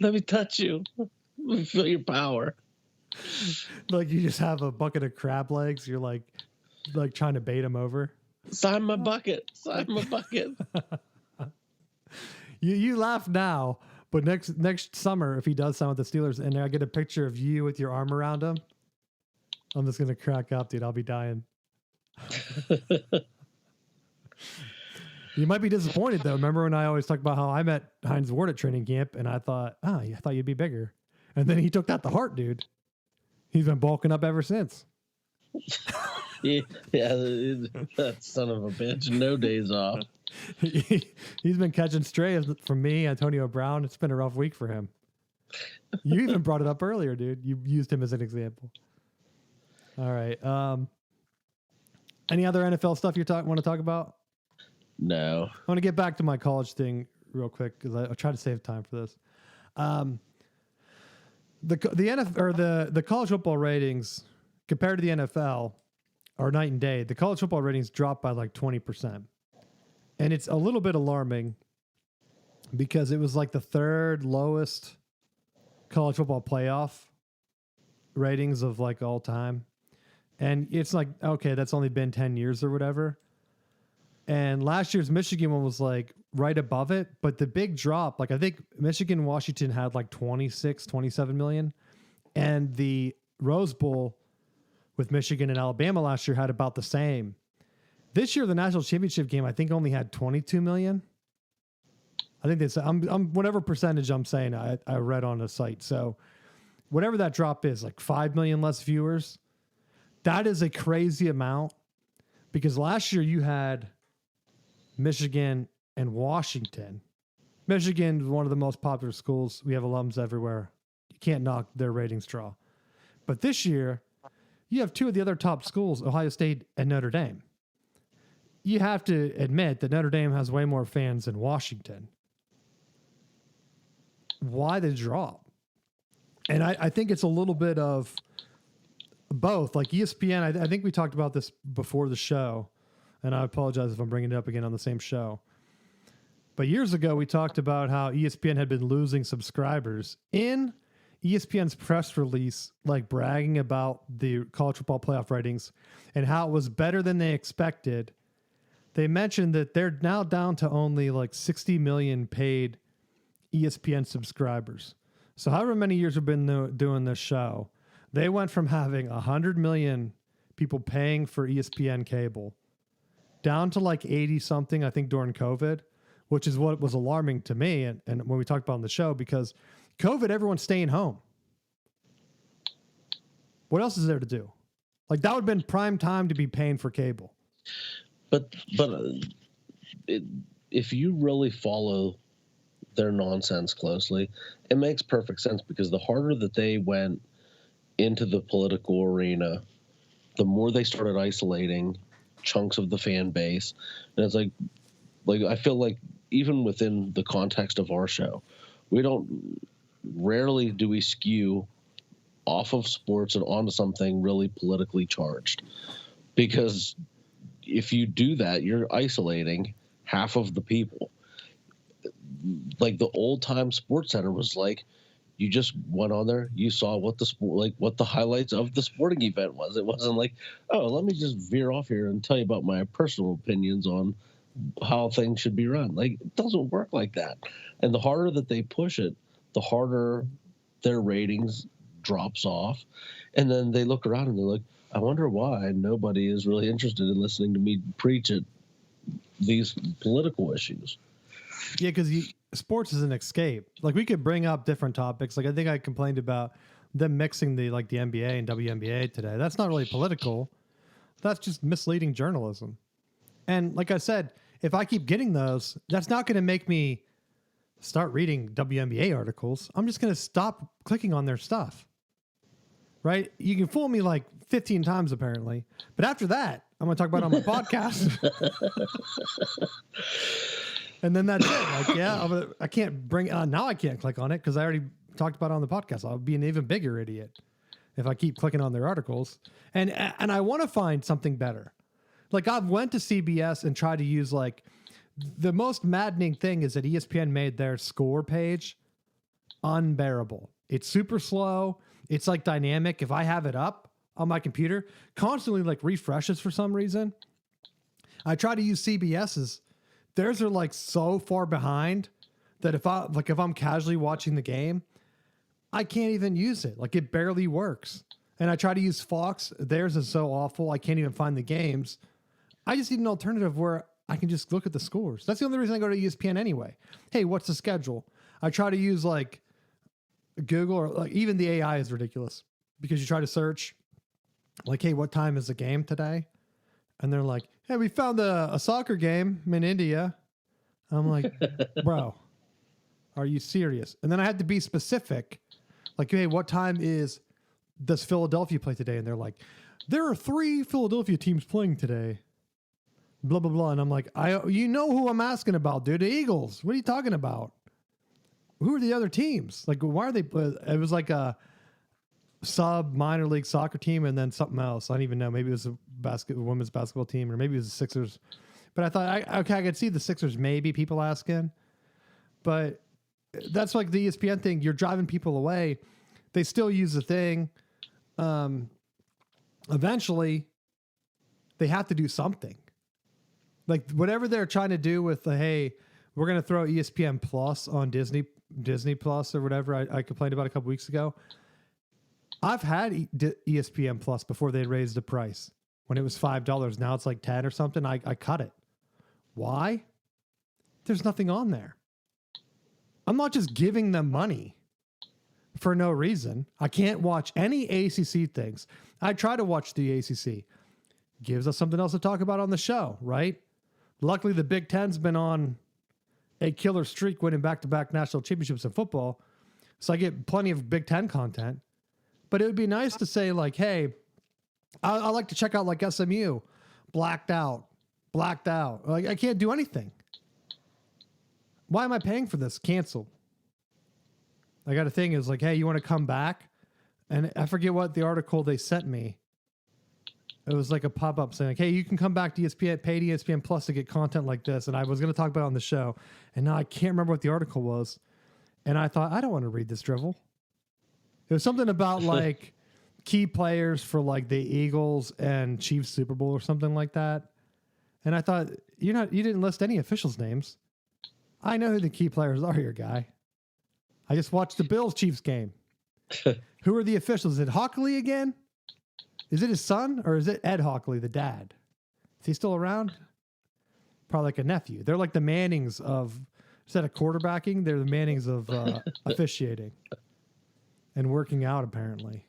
Let me touch you. Let me feel your power. Like you just have a bucket of crab legs. You're like trying to bait him over. Sign my bucket. Sign my bucket. You laugh now, but next summer, if he does sign with the Steelers and I get a picture of you with your arm around him, I'm just going to crack up, dude. I'll be dying. You might be disappointed, though. Remember when I always talk about how I met Hines Ward at training camp and I thought you'd be bigger. And then he took that to heart, dude. He's been bulking up ever since. Yeah, that son of a bitch. No days off. He's been catching strays from me, Antonio Brown. It's been a rough week for him. You even brought it up earlier, dude. You used him as an example. All right. Any other NFL stuff you want to talk about? No. I want to get back to my college thing real quick because I try to save time for this. The NFL or the college football ratings compared to the NFL are night and day. The college football ratings dropped by like 20%. And it's a little bit alarming because it was like the third lowest college football playoff ratings of like all time. And it's like, okay, that's only been 10 years or whatever. And last year's Michigan one was like right above it. But the big drop, like I think Michigan and Washington had like 26, 27 million. And the Rose Bowl with Michigan and Alabama last year had about the same. This year, the national championship game, I think only had 22 million. I think that's, I'm whatever percentage I'm saying, I read on the site. So whatever that drop is, like 5 million less viewers, that is a crazy amount because last year you had Michigan and Washington. Michigan is one of the most popular schools. We have alums everywhere. You can't knock their ratings draw. But this year, you have 2 of the other top schools, Ohio State and Notre Dame. You have to admit that Notre Dame has way more fans than Washington. Why the drop? And I think it's a little bit of both. Like ESPN, I think we talked about this before the show, and I apologize if I'm bringing it up again on the same show. But years ago, we talked about how ESPN had been losing subscribers. In ESPN's press release, like bragging about the college football playoff ratings and how it was better than they expected, they mentioned that they're now down to only like 60 million paid ESPN subscribers. So however many years we've been doing this show, they went from having 100 million people paying for ESPN cable down to like 80 something, I think during COVID, which is what was alarming to me. And when we talked about on the show, because COVID, everyone's staying home. What else is there to do? Like that would have been prime time to be paying for cable. But if you really follow their nonsense closely, it makes perfect sense, because the harder that they went into the political arena, the more they started isolating chunks of the fan base. And it's like I feel like even within the context of our show, rarely do we skew off of sports and onto something really politically charged, because if you do that, you're isolating half of the people. Like the old time Sports Center was like, you just went on there, you saw what the highlights of the sporting event was. It wasn't like, oh, let me just veer off here and tell you about my personal opinions on how things should be run. Like, it doesn't work like that. And the harder that they push it, the harder their ratings drops off. And then they look around and they're like, I wonder why nobody is really interested in listening to me preach at these political issues. Yeah, because sports is an escape. Like we could bring up different topics. Like I think I complained about them mixing the NBA and WNBA today. That's not really political. That's just misleading journalism. And like I said, if I keep getting those, that's not going to make me start reading WNBA articles. I'm just going to stop clicking on their stuff. Right? You can fool me like 15 times apparently, but after that, I'm going to talk about it on my podcast. And then that's it. Like, yeah, I can't bring now I can't click on it because I already talked about it on the podcast. I'll be an even bigger idiot if I keep clicking on their articles. And I want to find something better. Like I've went to CBS and tried to use like the most maddening thing is that ESPN made their score page unbearable. It's super slow. It's like dynamic. If I have it up on my computer, constantly like refreshes for some reason. I try to use CBS's. Theirs are like so far behind that if I'm casually watching the game, I can't even use it. Like it barely works. And I try to use Fox. Theirs is so awful. I can't even find the games. I just need an alternative where I can just look at the scores. That's the only reason I go to ESPN anyway. Hey, what's the schedule? I try to use like Google, or like even the AI is ridiculous because you try to search like, hey, what time is the game today? And they're like, hey, we found a soccer game in India. I'm like, bro, are you serious? And then I had to be specific. Like, hey, what time does Philadelphia play today? And they're like, there are 3 Philadelphia teams playing today. Blah, blah, blah. And I'm like, you know who I'm asking about, dude. The Eagles. What are you talking about? Who are the other teams? Like, why are they? It was like a sub minor league soccer team and then something else. I don't even know. Maybe it was a women's basketball team, or maybe it was the Sixers. But I thought, I could see the Sixers, maybe people asking. But that's like the ESPN thing. You're driving people away. They still use the thing. Eventually, they have to do something. Like whatever they're trying to do with hey, we're going to throw ESPN Plus on Disney Plus or whatever I complained about a couple weeks ago. I've had ESPN Plus before they raised the price. When it was $5, now it's like 10 or something. I cut it. Why? There's nothing on there. I'm not just giving them money for no reason. I can't watch any ACC things. I try to watch the ACC. Gives us something else to talk about on the show, right? Luckily, the Big Ten's been on a killer streak, winning back-to-back national championships in football. So I get plenty of Big Ten content. But it would be nice to say, like, hey, I like to check out, like, SMU. Blacked out. Like, I can't do anything. Why am I paying for this? Cancel. I got a thing is like, hey, you want to come back? And I forget what the article they sent me. It was like a pop-up saying, like, hey, you can come back to ESPN, pay ESPN Plus to get content like this. And I was going to talk about it on the show. And now I can't remember what the article was. And I thought, I don't want to read this drivel. It was something about like key players for like the Eagles and Chiefs Super Bowl or something like that. And I thought, you didn't list any officials' names. I know who the key players are here, guy. I just watched the Bills Chiefs game. Who are the officials? Is it Hockley again? Is it his son or is it Ed Hockley, the dad? Is he still around? Probably like a nephew. They're like the Mannings of, instead of quarterbacking, they're the Mannings of officiating and working out, apparently.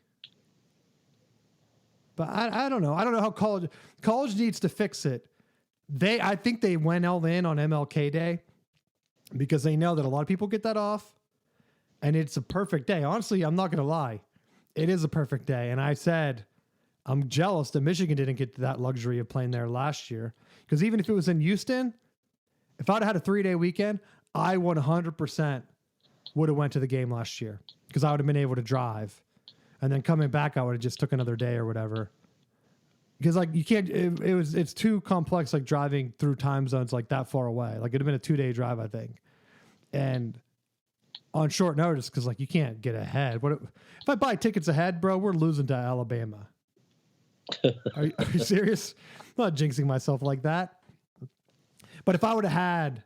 But I don't know. I don't know how college needs to fix it. I think they went all in on MLK Day because they know that a lot of people get that off, and it's a perfect day. Honestly, I'm not going to lie. It is a perfect day. And I said, I'm jealous that Michigan didn't get that luxury of playing there last year. Because even if it was in Houston, if I'd had a 3-day weekend, I 100% would have went to the game last year because I would have been able to drive. And then coming back, I would have just took another day or whatever. Because like you can't, it's too complex, like driving through time zones like that far away. Like it'd have been a 2-day drive, I think. And on short notice, because like you can't get ahead. If I buy tickets ahead, bro, we're losing to Alabama. Are you serious? I'm not jinxing myself like that. But if I would have had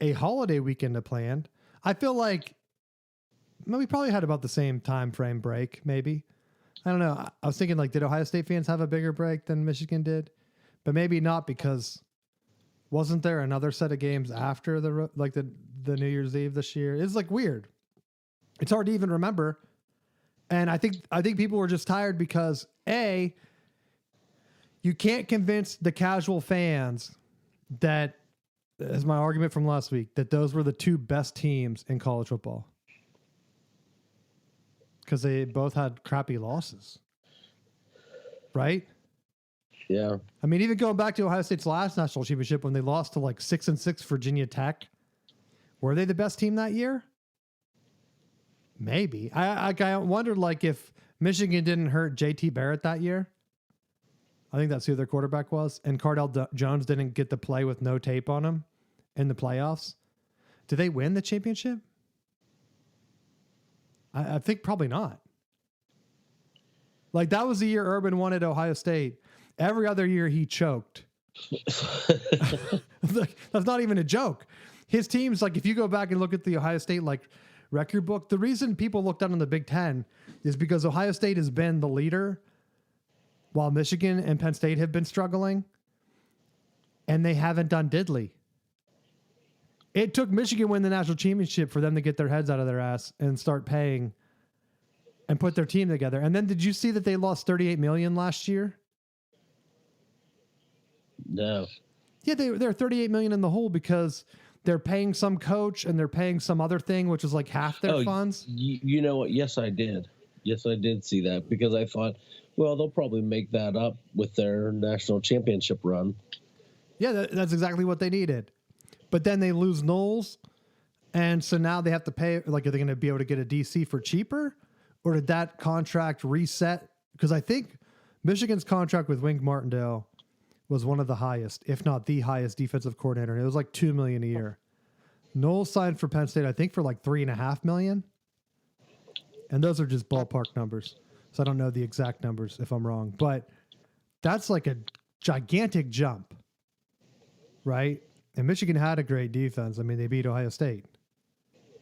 a holiday weekend to plan, I feel like we probably had about the same time frame break, maybe. I don't know. I was thinking, like, did Ohio State fans have a bigger break than Michigan did? But maybe not, because wasn't there another set of games after the New Year's Eve this year? It's like weird. It's hard to even remember. And I think people were just tired because you can't convince the casual fans that, as my argument from last week, that those were the two best teams in college football. Because they both had crappy losses. Right? Yeah. I mean, even going back to Ohio State's last national championship when they lost to like 6-6 Virginia Tech, were they the best team that year? Maybe. I wondered, like, if Michigan didn't hurt JT Barrett that year. I think that's who their quarterback was. And Cardell Jones didn't get to play with no tape on him in the playoffs. Did they win the championship? I think probably not. Like, that was the year Urban won at Ohio State. Every other year he choked. That's not even a joke. His teams, like, if you go back and look at the Ohio State, like, record book, the reason people look down on the Big Ten is because Ohio State has been the leader while Michigan and Penn State have been struggling, and they haven't done diddly. It took Michigan win the national championship for them to get their heads out of their ass and start paying and put their team together. And then did you see that they lost $38 million last year? No. Yeah, they're $38 million in the hole because they're paying some coach and they're paying some other thing, which is like half their funds. You know what? Yes, I did. Yes, I did see that because I thought, well, they'll probably make that up with their national championship run. Yeah, that's exactly what they needed. But then they lose Knowles, and so now they have to pay. Like, are they going to be able to get a DC for cheaper, or did that contract reset? Because I think Michigan's contract with Wink Martindale was one of the highest, if not the highest, defensive coordinator, and it was like $2 million a year. Knowles signed for Penn State, I think, for like $3.5 million, and those are just ballpark numbers. So I don't know the exact numbers if I'm wrong, but that's like a gigantic jump, right? And Michigan had a great defense. I mean, they beat Ohio State.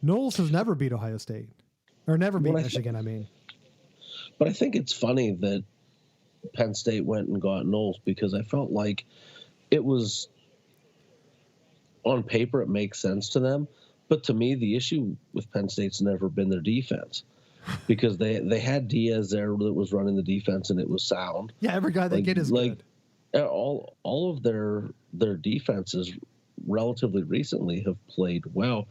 Knowles has never beat Ohio State. Or never beat Michigan, I mean. But I think it's funny that Penn State went and got Knowles because I felt like it was, on paper, it makes sense to them. But to me, the issue with Penn State's never been their defense. Because they had Diaz there that was running the defense, and it was sound. Yeah, every guy they get is good. All of their defenses relatively recently have played well.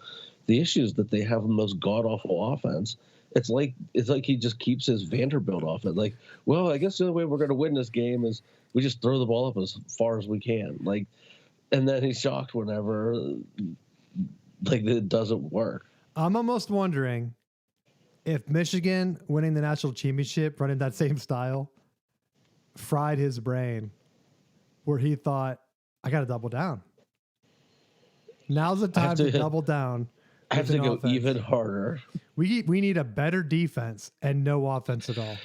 The issue is that they have the most god awful offense. It's like he just keeps his Vanderbilt offense. Like, well, I guess the only way we're going to win this game is we just throw the ball up as far as we can. Like, and then he's shocked whenever like it doesn't work. I'm almost wondering if Michigan winning the national championship, running that same style, fried his brain, where he thought, I got to double down. Now's the time to double down. I have to go even harder. We need a better defense and no offense at all.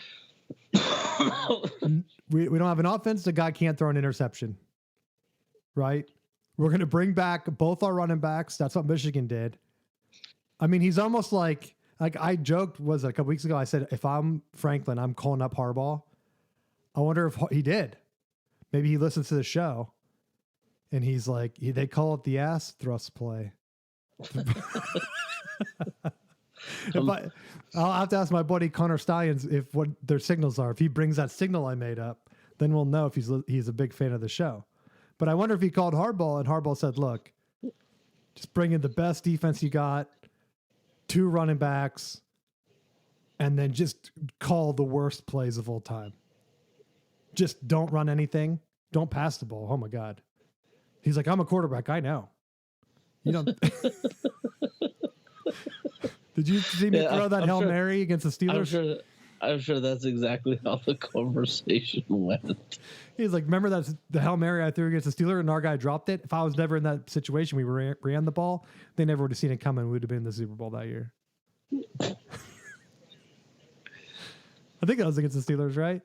we don't have an offense. The guy can't throw an interception. Right? We're going to bring back both our running backs. That's what Michigan did. I mean, he's almost like I joked, was it a couple weeks ago? I said, if I'm Franklin, I'm calling up Harbaugh. I wonder if he did. Maybe he listens to the show. And he's like, they call it the ass thrust play. I'll have to ask my buddy Connor Stallions if what their signals are. If he brings that signal I made up, then we'll know if he's a big fan of the show. But I wonder if he called Harbaugh and Harbaugh said, "Look, just bring in the best defense you got, 2 running backs, and then just call the worst plays of all time. Just don't run anything. Don't pass the ball." Oh my God. He's like, "I'm a quarterback. I know." You don't. Did you see me throw that Hail Mary against the Steelers? I'm sure that's exactly how the conversation went. He's like, "Remember that's the Hail Mary I threw against the Steelers and our guy dropped it? If I was never in that situation, we ran the ball, they never would have seen it coming. We would have been in the Super Bowl that year." I think that was against the Steelers, right?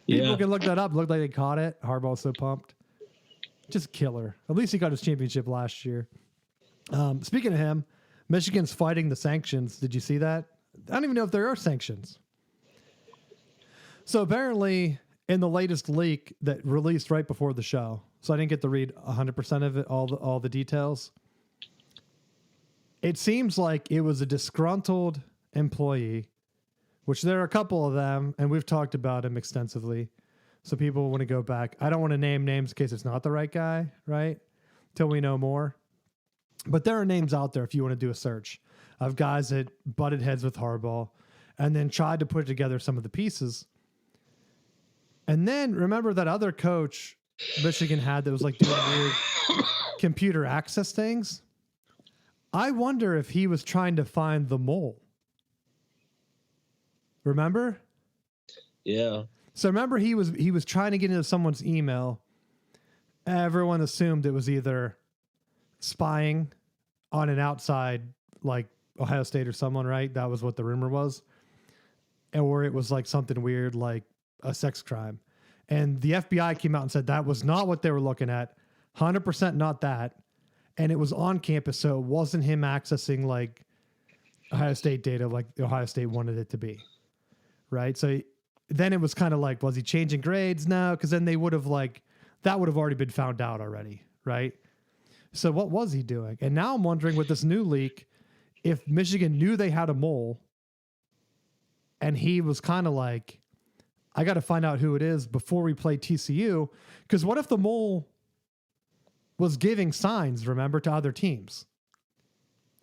Yeah. People can look that up. Looked like they caught it. Harbaugh's so pumped. Just killer. At least he got his championship last year. Speaking of him, Michigan's fighting the sanctions. Did you see that? I don't even know if there are sanctions. So apparently, in the latest leak that released right before the show, so I didn't get to read 100% of it, all the details. It seems like it was a disgruntled employee, which there are a couple of them, and we've talked about him extensively. So people want to go back. I don't want to name names in case it's not the right guy, right? Till we know more. But there are names out there if you want to do a search of guys that butted heads with Harbaugh and then tried to put together some of the pieces. And then remember that other coach Michigan had that was like doing weird computer access things? I wonder if he was trying to find the mole. Remember? Yeah. So remember he was trying to get into someone's email. Everyone assumed it was either spying on an outside like Ohio State or someone, right? That was what the rumor was. Or it was like something weird like a sex crime. And the FBI came out and said that was not what they were looking at. 100% not that. And it was on campus, so it wasn't him accessing like Ohio State data like Ohio State wanted it to be. Right? So then it was kind of like, was he changing grades? No, because then they would have that would have already been found out already, right? So what was he doing? And now I'm wondering with this new leak, if Michigan knew they had a mole and he was kind of like, I got to find out who it is before we play TCU. Because what if the mole was giving signs, remember, to other teams?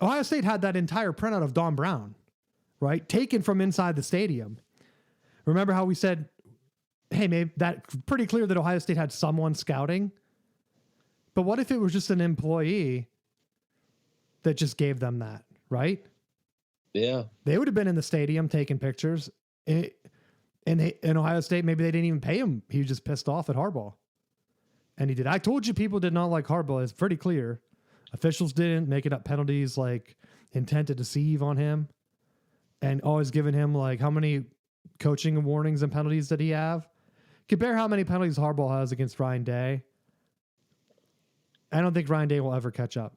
Ohio State had that entire printout of Don Brown, right? Taken from inside the stadium. Remember how we said, hey, maybe that's pretty clear that Ohio State had someone scouting. But what if it was just an employee that just gave them that, right? Yeah. They would have been in the stadium taking pictures. In Ohio State, maybe they didn't even pay him. He was just pissed off at Harbaugh. And he did. I told you people did not like Harbaugh. It's pretty clear. Officials didn't, making up penalties like intent to deceive on him. And always giving him like how many coaching warnings and penalties did he have? Compare how many penalties Harbaugh has against Ryan Day. I don't think Ryan Day will ever catch up.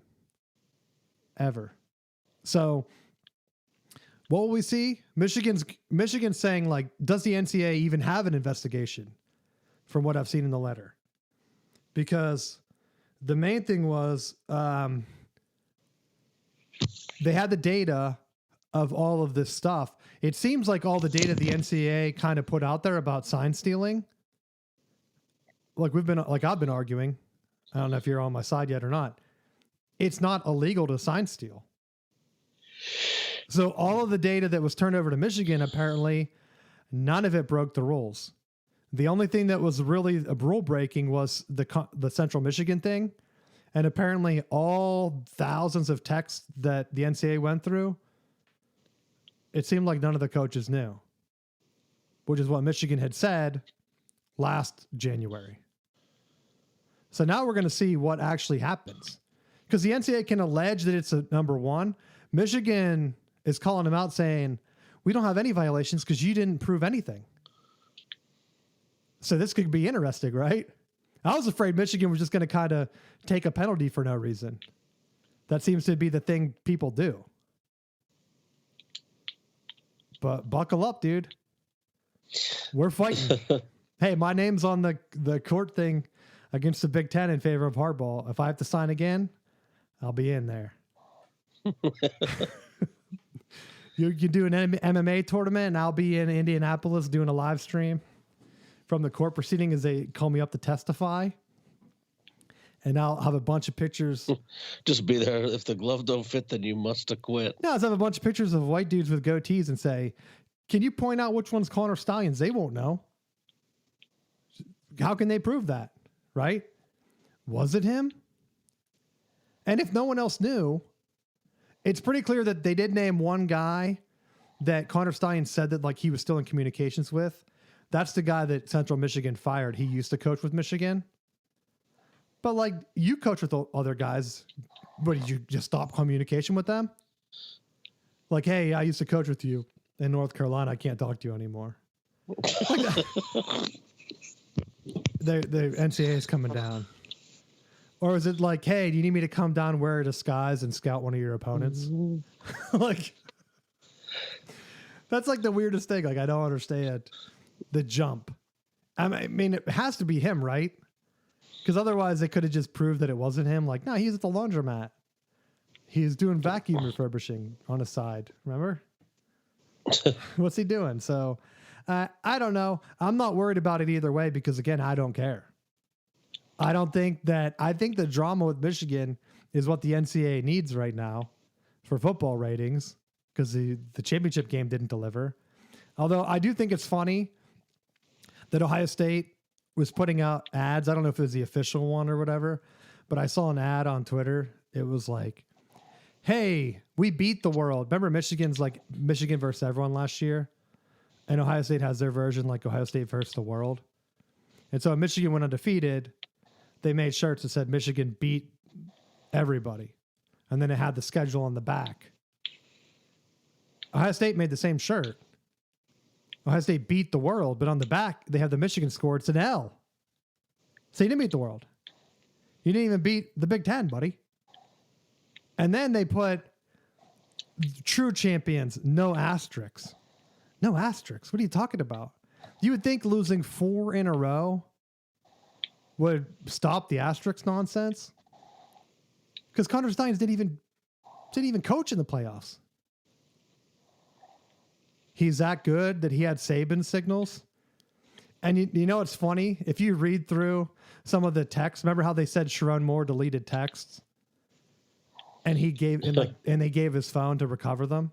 Ever. So what will we see? Michigan's saying like, does the NCAA even have an investigation from what I've seen in the letter? Because the main thing was they had the data of all of this stuff. It seems like all the data the NCAA kind of put out there about sign stealing, I've been arguing. I don't know if you're on my side yet or not. It's not illegal to sign steal. So all of the data that was turned over to Michigan, apparently, none of it broke the rules. The only thing that was really a rule breaking was the Central Michigan thing. And apparently all thousands of texts that the NCAA went through, it seemed like none of the coaches knew, which is what Michigan had said last January. So now we're going to see what actually happens. Because the NCAA can allege that it's a number one. Michigan is calling them out saying, we don't have any violations because you didn't prove anything. So this could be interesting, right? I was afraid Michigan was just going to kind of take a penalty for no reason. That seems to be the thing people do. But buckle up, dude. We're fighting. Hey, my name's on the court thing against the Big Ten in favor of Harbaugh. If I have to sign again, I'll be in there. You can do an MMA tournament, and I'll be in Indianapolis doing a live stream from the court proceeding as they call me up to testify. And I'll have a bunch of pictures. Just be there. If the glove don't fit, then you must acquit. No, I'll have a bunch of pictures of white dudes with goatees and say, can you point out which one's Connor Stallions? They won't know. How can they prove that? Right? Was it him? And if no one else knew, it's pretty clear that they did name one guy that Connor Stallions said that like he was still in communications with. That's the guy that Central Michigan fired. He used to coach with Michigan. But like you coach with other guys, but did you just stop communication with them? Like, hey, I used to coach with you in North Carolina. I can't talk to you anymore. The NCAA is coming down. Or is it like, hey, do you need me to come down, wear a disguise, and scout one of your opponents? Like, that's like the weirdest thing. Like, I don't understand the jump. I mean, it has to be him, right? Because otherwise they could have just proved that it wasn't him. Like, no, he's at the laundromat. He's doing vacuum refurbishing on his side. Remember? What's he doing? So I don't know. I'm not worried about it either way because, again, I don't care. I think the drama with Michigan is what the NCAA needs right now for football ratings because the championship game didn't deliver. Although I do think it's funny that Ohio State was putting out ads. I don't know if it was the official one or whatever, but I saw an ad on Twitter. It was like, hey, we beat the world. Remember Michigan's like Michigan versus everyone last year? And Ohio State has their version like Ohio State versus the world. And so Michigan went undefeated. They made shirts that said Michigan beat everybody. And then it had the schedule on the back. Ohio State made the same shirt. Ohio State beat the world, but on the back, they have the Michigan score. It's an L. So you didn't beat the world. You didn't even beat the Big Ten, buddy. And then they put true champions, no asterisks. No asterisks. What are you talking about? You would think losing 4 in a row would stop the asterisk nonsense. Because Connor Steins didn't even coach in the playoffs. He's that good that he had Saban signals. And you know what's funny? If you read through some of the texts, remember how they said Sharon Moore deleted texts? And they gave his phone to recover them.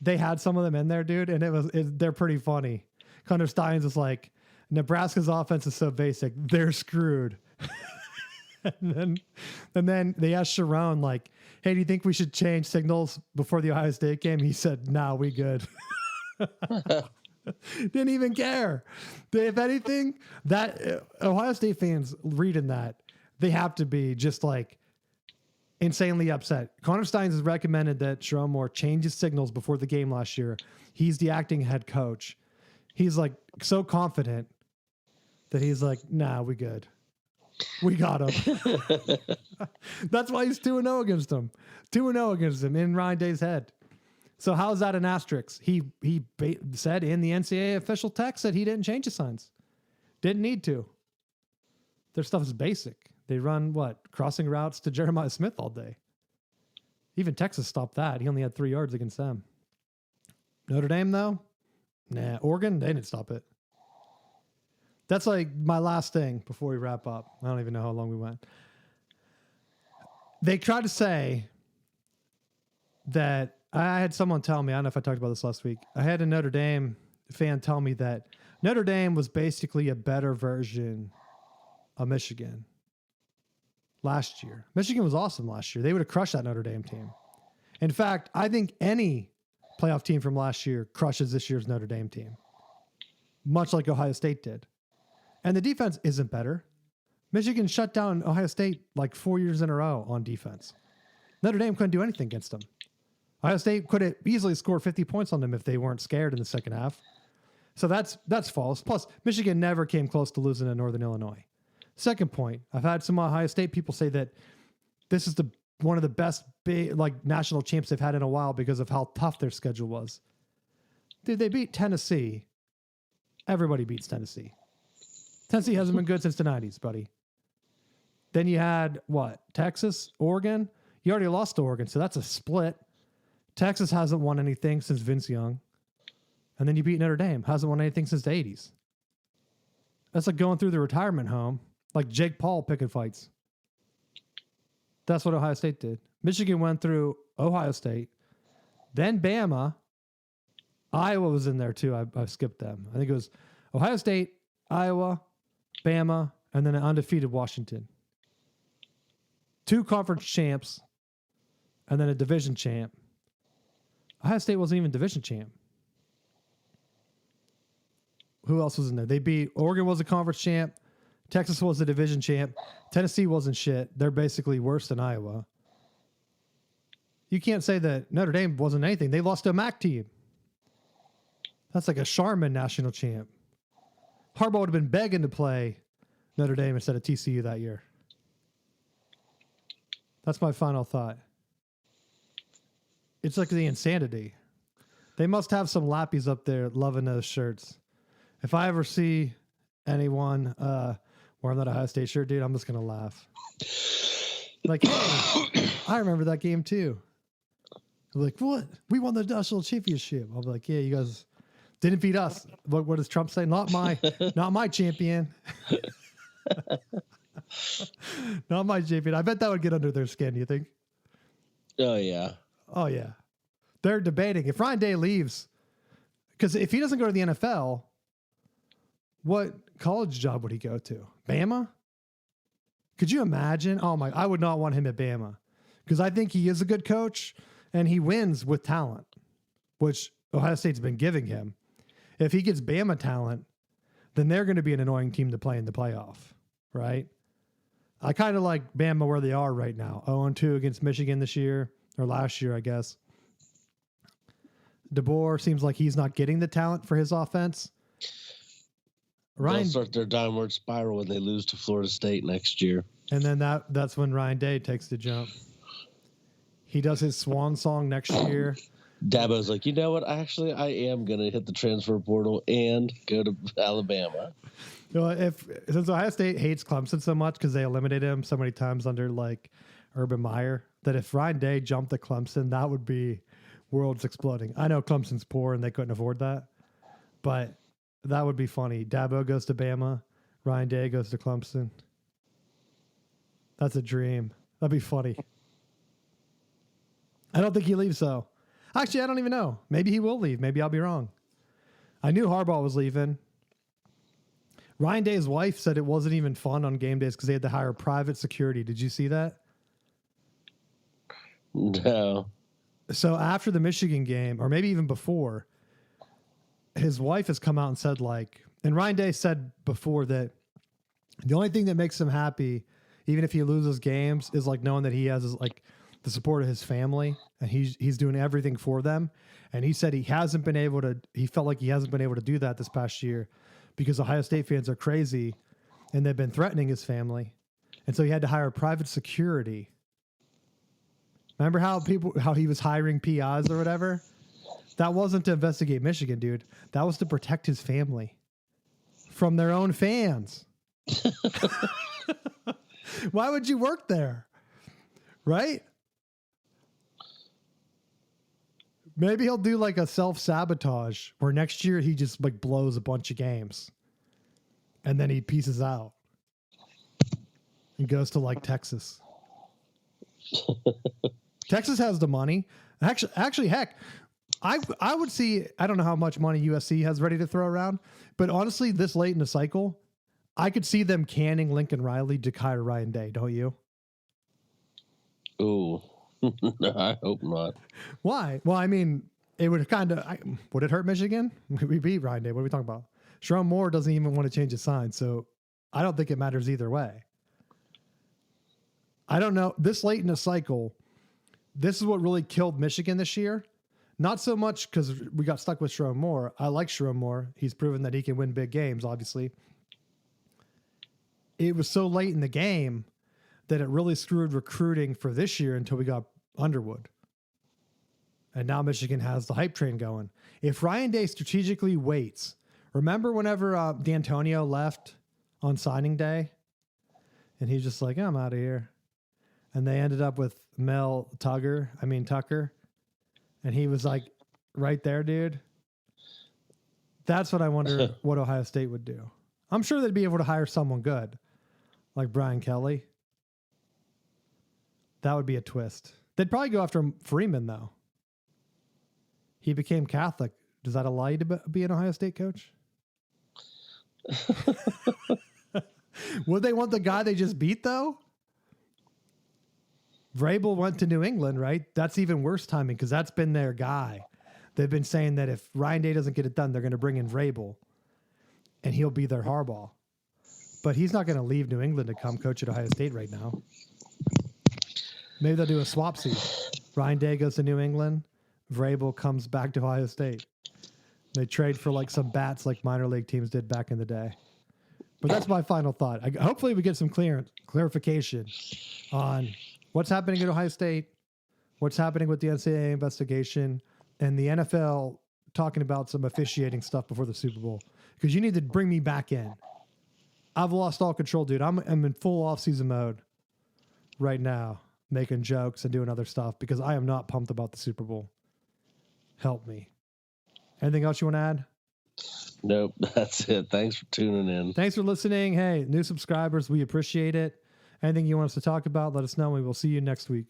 They had some of them in there, dude, and they're pretty funny. Connor Steins is like, Nebraska's offense is so basic, they're screwed. and then they asked Sharon, like, hey, do you think we should change signals before the Ohio State game? He said, nah, we good. Didn't even care. If anything, that Ohio State fans reading that, they have to be just like insanely upset. Connor Steins has recommended that Sharon Moore change his signals before the game last year. He's the acting head coach. He's like so confident that he's like, nah, we good. We got him. That's why he's 2-0 against him. 2-0 against him in Ryan Day's head. So how is that an asterisk? He said in the NCAA official text that he didn't change the signs. Didn't need to. Their stuff is basic. They run crossing routes to Jeremiah Smith all day. Even Texas stopped that. He only had 3 yards against them. Notre Dame though, nah. Oregon, they didn't stop it. That's like my last thing before we wrap up. I don't even know how long we went. They tried to say that I had someone tell me, I don't know if I talked about this last week. I had a Notre Dame fan tell me that Notre Dame was basically a better version of Michigan last year. Michigan was awesome last year. They would have crushed that Notre Dame team. In fact, I think any playoff team from last year crushes this year's Notre Dame team, much like Ohio State did. And the defense isn't better. Michigan shut down Ohio State like 4 years in a row on defense. Notre Dame couldn't do anything against them. Ohio State could have easily scored 50 points on them if they weren't scared in the second half. So that's false. Plus, Michigan never came close to losing to Northern Illinois. Second point, I've had some Ohio State people say that this is one of the best big national champs they've had in a while because of how tough their schedule was. Dude, they beat Tennessee. Everybody beats Tennessee. Tennessee hasn't been good since the 90s, buddy. Then you had, Texas, Oregon? You already lost to Oregon, so that's a split. Texas hasn't won anything since Vince Young. And then you beat Notre Dame. Hasn't won anything since the 80s. That's like going through the retirement home, like Jake Paul picking fights. That's what Ohio State did. Michigan went through Ohio State, then Bama. Iowa was in there too. I skipped them. I think it was Ohio State, Iowa, Bama, and then an undefeated Washington. 2 conference champs, and then a division champ. Ohio State wasn't even division champ. Who else was in there? They beat Oregon was a conference champ. Texas was a division champ. Tennessee wasn't shit. They're basically worse than Iowa. You can't say that Notre Dame wasn't anything. They lost to a MAC team. That's like a Charmin national champ. Harbaugh would have been begging to play Notre Dame instead of TCU that year. That's my final thought. It's like the insanity. They must have some lappies up there loving those shirts. If I ever see anyone wearing that Ohio State shirt, dude, I'm just going to laugh. Like, hey, I remember that game too. I'm like, what? We won the national championship. I'll be like, yeah, you guys didn't beat us. What does Trump say? Not my champion. Not my champion. I bet that would get under their skin, you think? Oh, yeah. Oh, yeah. They're debating. If Ryan Day leaves, because if he doesn't go to the NFL, what college job would he go to? Bama? Could you imagine? Oh, my. I would not want him at Bama because I think he is a good coach and he wins with talent, which Ohio State's been giving him. If he gets Bama talent, then they're going to be an annoying team to play in the playoff, right? I kind of like Bama where they are right now. 0-2 against Michigan this year, or last year, I guess. DeBoer seems like he's not getting the talent for his offense. They'll start their downward spiral when they lose to Florida State next year. And then that's when Ryan Day takes the jump. He does his swan song next year. Dabo's like, you know what? Actually, I am going to hit the transfer portal and go to Alabama. You know, since Ohio State hates Clemson so much because they eliminated him so many times under like Urban Meyer, that if Ryan Day jumped to Clemson, that would be worlds exploding. I know Clemson's poor and they couldn't afford that, but that would be funny. Dabo goes to Bama, Ryan Day goes to Clemson. That's a dream. That'd be funny. I don't think he leaves though. Actually, I don't even know. Maybe he will leave. Maybe I'll be wrong. I knew Harbaugh was leaving. Ryan Day's wife said it wasn't even fun on game days because they had to hire private security. Did you see that? No. So after the Michigan game, or maybe even before, his wife has come out and said and Ryan Day said before that the only thing that makes him happy, even if he loses games, is like knowing that he has the support of his family and he's doing everything for them. And he said he felt like he hasn't been able to do that this past year because Ohio State fans are crazy and they've been threatening his family. And so he had to hire private security. Remember how he was hiring PIs or whatever? That wasn't to investigate Michigan, dude. That was to protect his family from their own fans. Why would you work there? Right? Maybe he'll do like a self-sabotage where next year he just like blows a bunch of games and then he pieces out and goes to like Texas. Texas has the money. Actually, heck, I would see, I don't know how much money USC has ready to throw around, but honestly, this late in the cycle, I could see them canning Lincoln Riley to hire Ryan Day, don't you? Ooh. I hope not. Why? Well, I mean, it would would it hurt Michigan? We beat Ryan Day. What are we talking about? Sherrone Moore doesn't even want to change his sign, so I don't think it matters either way. I don't know. This late in the cycle, this is what really killed Michigan this year. Not so much because we got stuck with Sherrone Moore. I like Sherrone Moore. He's proven that he can win big games, obviously. It was so late in the game that it really screwed recruiting for this year until we got Underwood. And now Michigan has the hype train going. If Ryan Day strategically waits, remember whenever D'Antonio left on signing day and he's just like, I'm out of here. And they ended up with Tucker. and he was like right there, dude. That's what I wonder what Ohio State would do. I'm sure they'd be able to hire someone good, like Brian Kelly. That would be a twist. They'd probably go after Freeman, though. He became Catholic. Does that allow you to be an Ohio State coach? Would they want the guy they just beat, though? Vrabel went to New England, right? That's even worse timing because that's been their guy. They've been saying that if Ryan Day doesn't get it done, they're going to bring in Vrabel, and he'll be their Harbaugh. But he's not going to leave New England to come coach at Ohio State right now. Maybe they'll do a swap seat. Ryan Day goes to New England. Vrabel comes back to Ohio State. They trade for like some bats like minor league teams did back in the day. But that's my final thought. Hopefully we get some clarification on what's happening at Ohio State, what's happening with the NCAA investigation, and the NFL talking about some officiating stuff before the Super Bowl. Because you need to bring me back in. I've lost all control, dude. I'm in full off-season mode right now, making jokes and doing other stuff because I am not pumped about the Super Bowl. Help me. Anything else you want to add? Nope, that's it. Thanks for tuning in. Thanks for listening. Hey, new subscribers, we appreciate it. Anything you want us to talk about, let us know. We will see you next week.